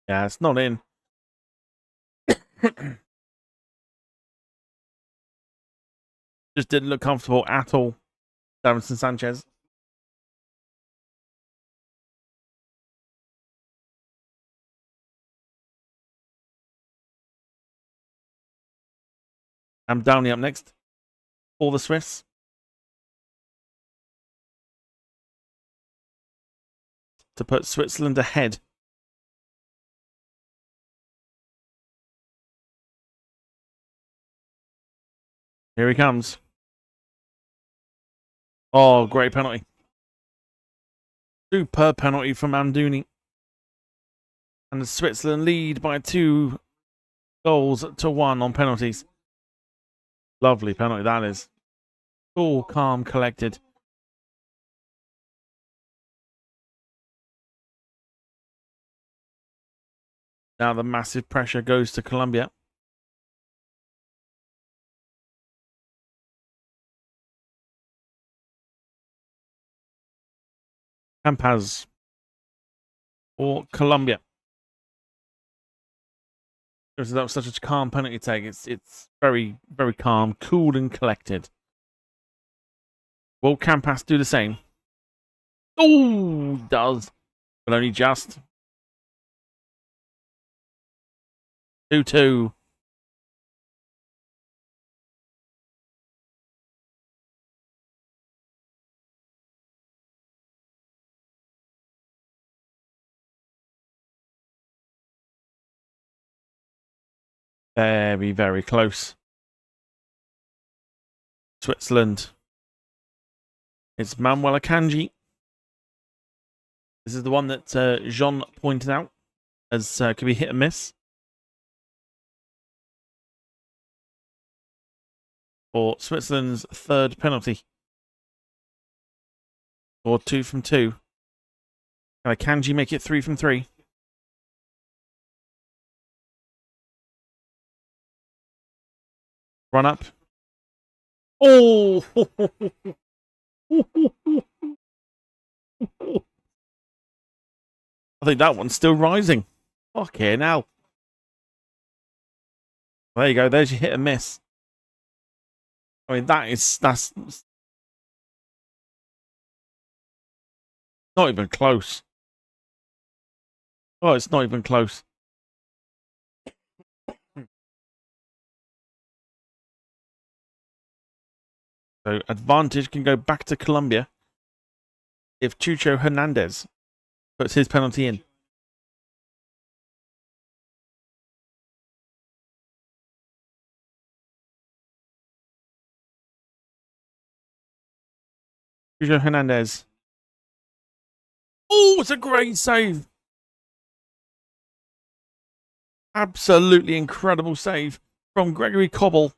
yeah, it's not in. Just didn't look comfortable at all. Davinson Sanchez. I'm Downey up next for the Swiss. To put Switzerland ahead. Here he comes. Oh, great penalty. Superb penalty from Amdouni. And the Switzerland lead by 2 goals to 1 on penalties. Lovely penalty that is. Cool, calm, collected. Now the massive pressure goes to Colombia. Campaz or Colombia. Because that was such a calm penalty take. It's very, very calm, cool and collected. Will Campas do the same? Oh, does. But only just. 2-2. Very, very close. Switzerland. It's Manuel Akanji. This is the one that Jean pointed out as could be hit and miss. For Switzerland's 3rd penalty. Or 2 from 2. Can Akanji make it 3 from 3? Run up. Oh! I think that one's still rising. Okay, now. There you go. There's your hit and miss. I mean, that's not even close. Oh, it's not even close. So advantage can go back to Colombia if Chucho Hernandez puts his penalty in. Chucho Hernandez. Oh, it's a great save. Absolutely incredible save from Gregory Cobble.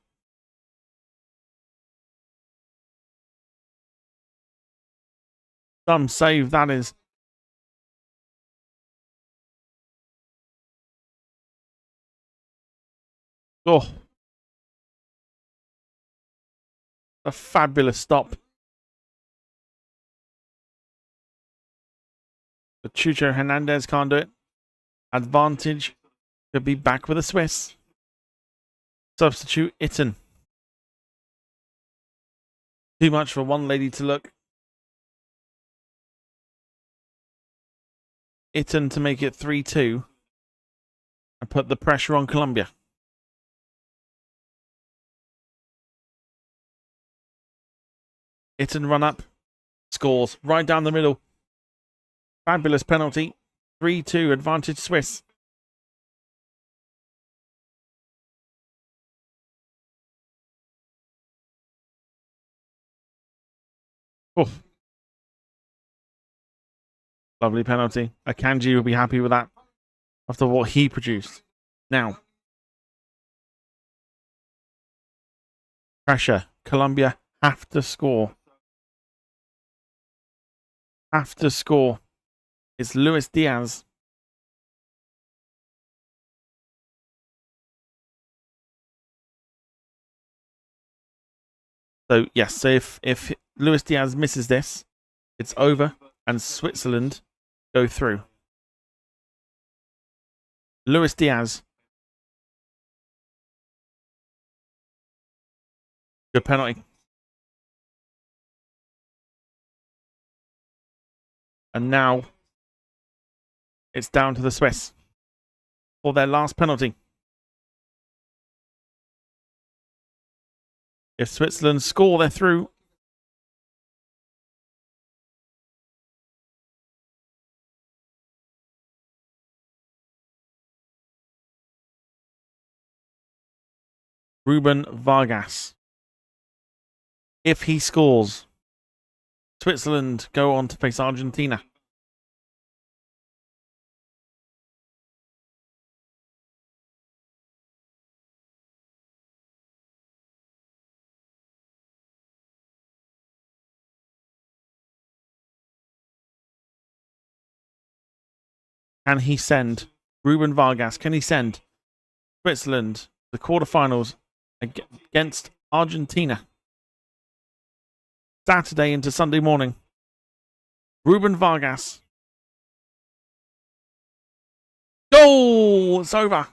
Some save that is. Oh, a fabulous stop. But Chucho Hernandez can't do it. Advantage could be back with a Swiss. Substitute Itten. Too much for one lady to look. Itten to make it 3-2 and put the pressure on Colombia. Itten run up, scores right down the middle. Fabulous penalty. 3-2 advantage Swiss. Oh. Lovely penalty. Akanji will be happy with that after what he produced. Now, pressure. Colombia have to score. Have to score. It's Luis Diaz. So, yes, so if Luis Diaz misses this, it's over and Switzerland go through. Luis Diaz. Good penalty. And now it's down to the Swiss for their last penalty. If Switzerland score, they're through. Ruben Vargas. If he scores, Switzerland go on to face Argentina. Can he send Ruben Vargas? Can he send Switzerland the quarterfinals against Argentina? Saturday into Sunday morning. Ruben Vargas. Goal! It's over.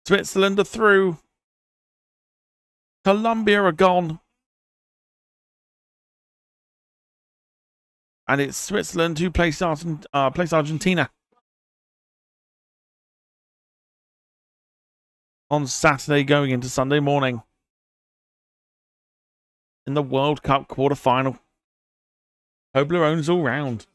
Switzerland are through. Colombia are gone. And it's Switzerland who plays Argentina on Saturday going into Sunday morning in the World Cup quarter-final. Toblerones all round.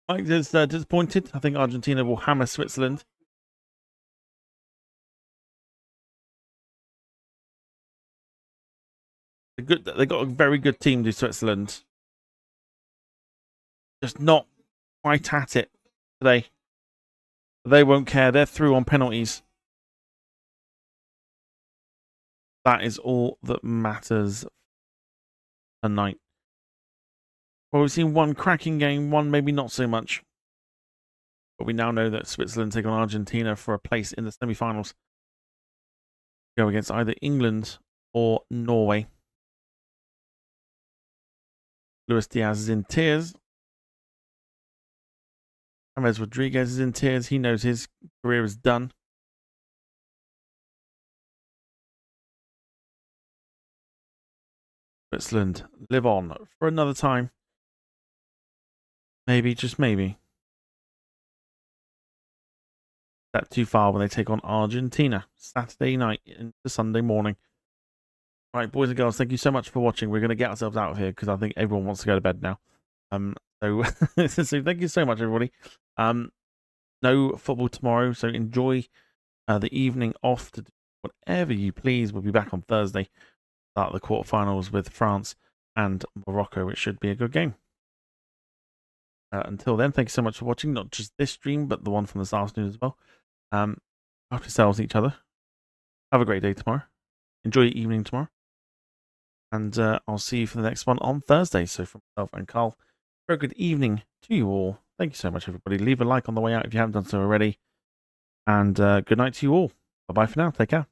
Mike is disappointed. I think Argentina will hammer Switzerland. They got a very good team to Switzerland. Just not quite at it today. They won't care. They're through on penalties. That is all that matters tonight. Well, we've seen one cracking game, one maybe not so much. But we now know that Switzerland take on Argentina for a place in the semi-finals. Go against either England or Norway. Luis Diaz is in tears. James Rodriguez is in tears. He knows his career is done. Switzerland live on for another time. Maybe, just maybe. Step too far when they take on Argentina Saturday night into Sunday morning. Right, boys and girls, thank you so much for watching. We're going to get ourselves out of here because I think everyone wants to go to bed now. So, so thank you so much, everybody. No football tomorrow, so enjoy the evening off to do whatever you please. We'll be back on Thursday. Start the quarterfinals with France and Morocco, which should be a good game. Until then, thank you so much for watching, not just this stream, but the one from this afternoon as well. After yourselves, each other. Have a great day tomorrow. Enjoy your evening tomorrow. And I'll see you for the next one on Thursday. So from myself and Carl, very good evening to you all. Thank you so much, everybody. Leave a like on the way out if you haven't done so already. And good night to you all. Bye-bye for now. Take care.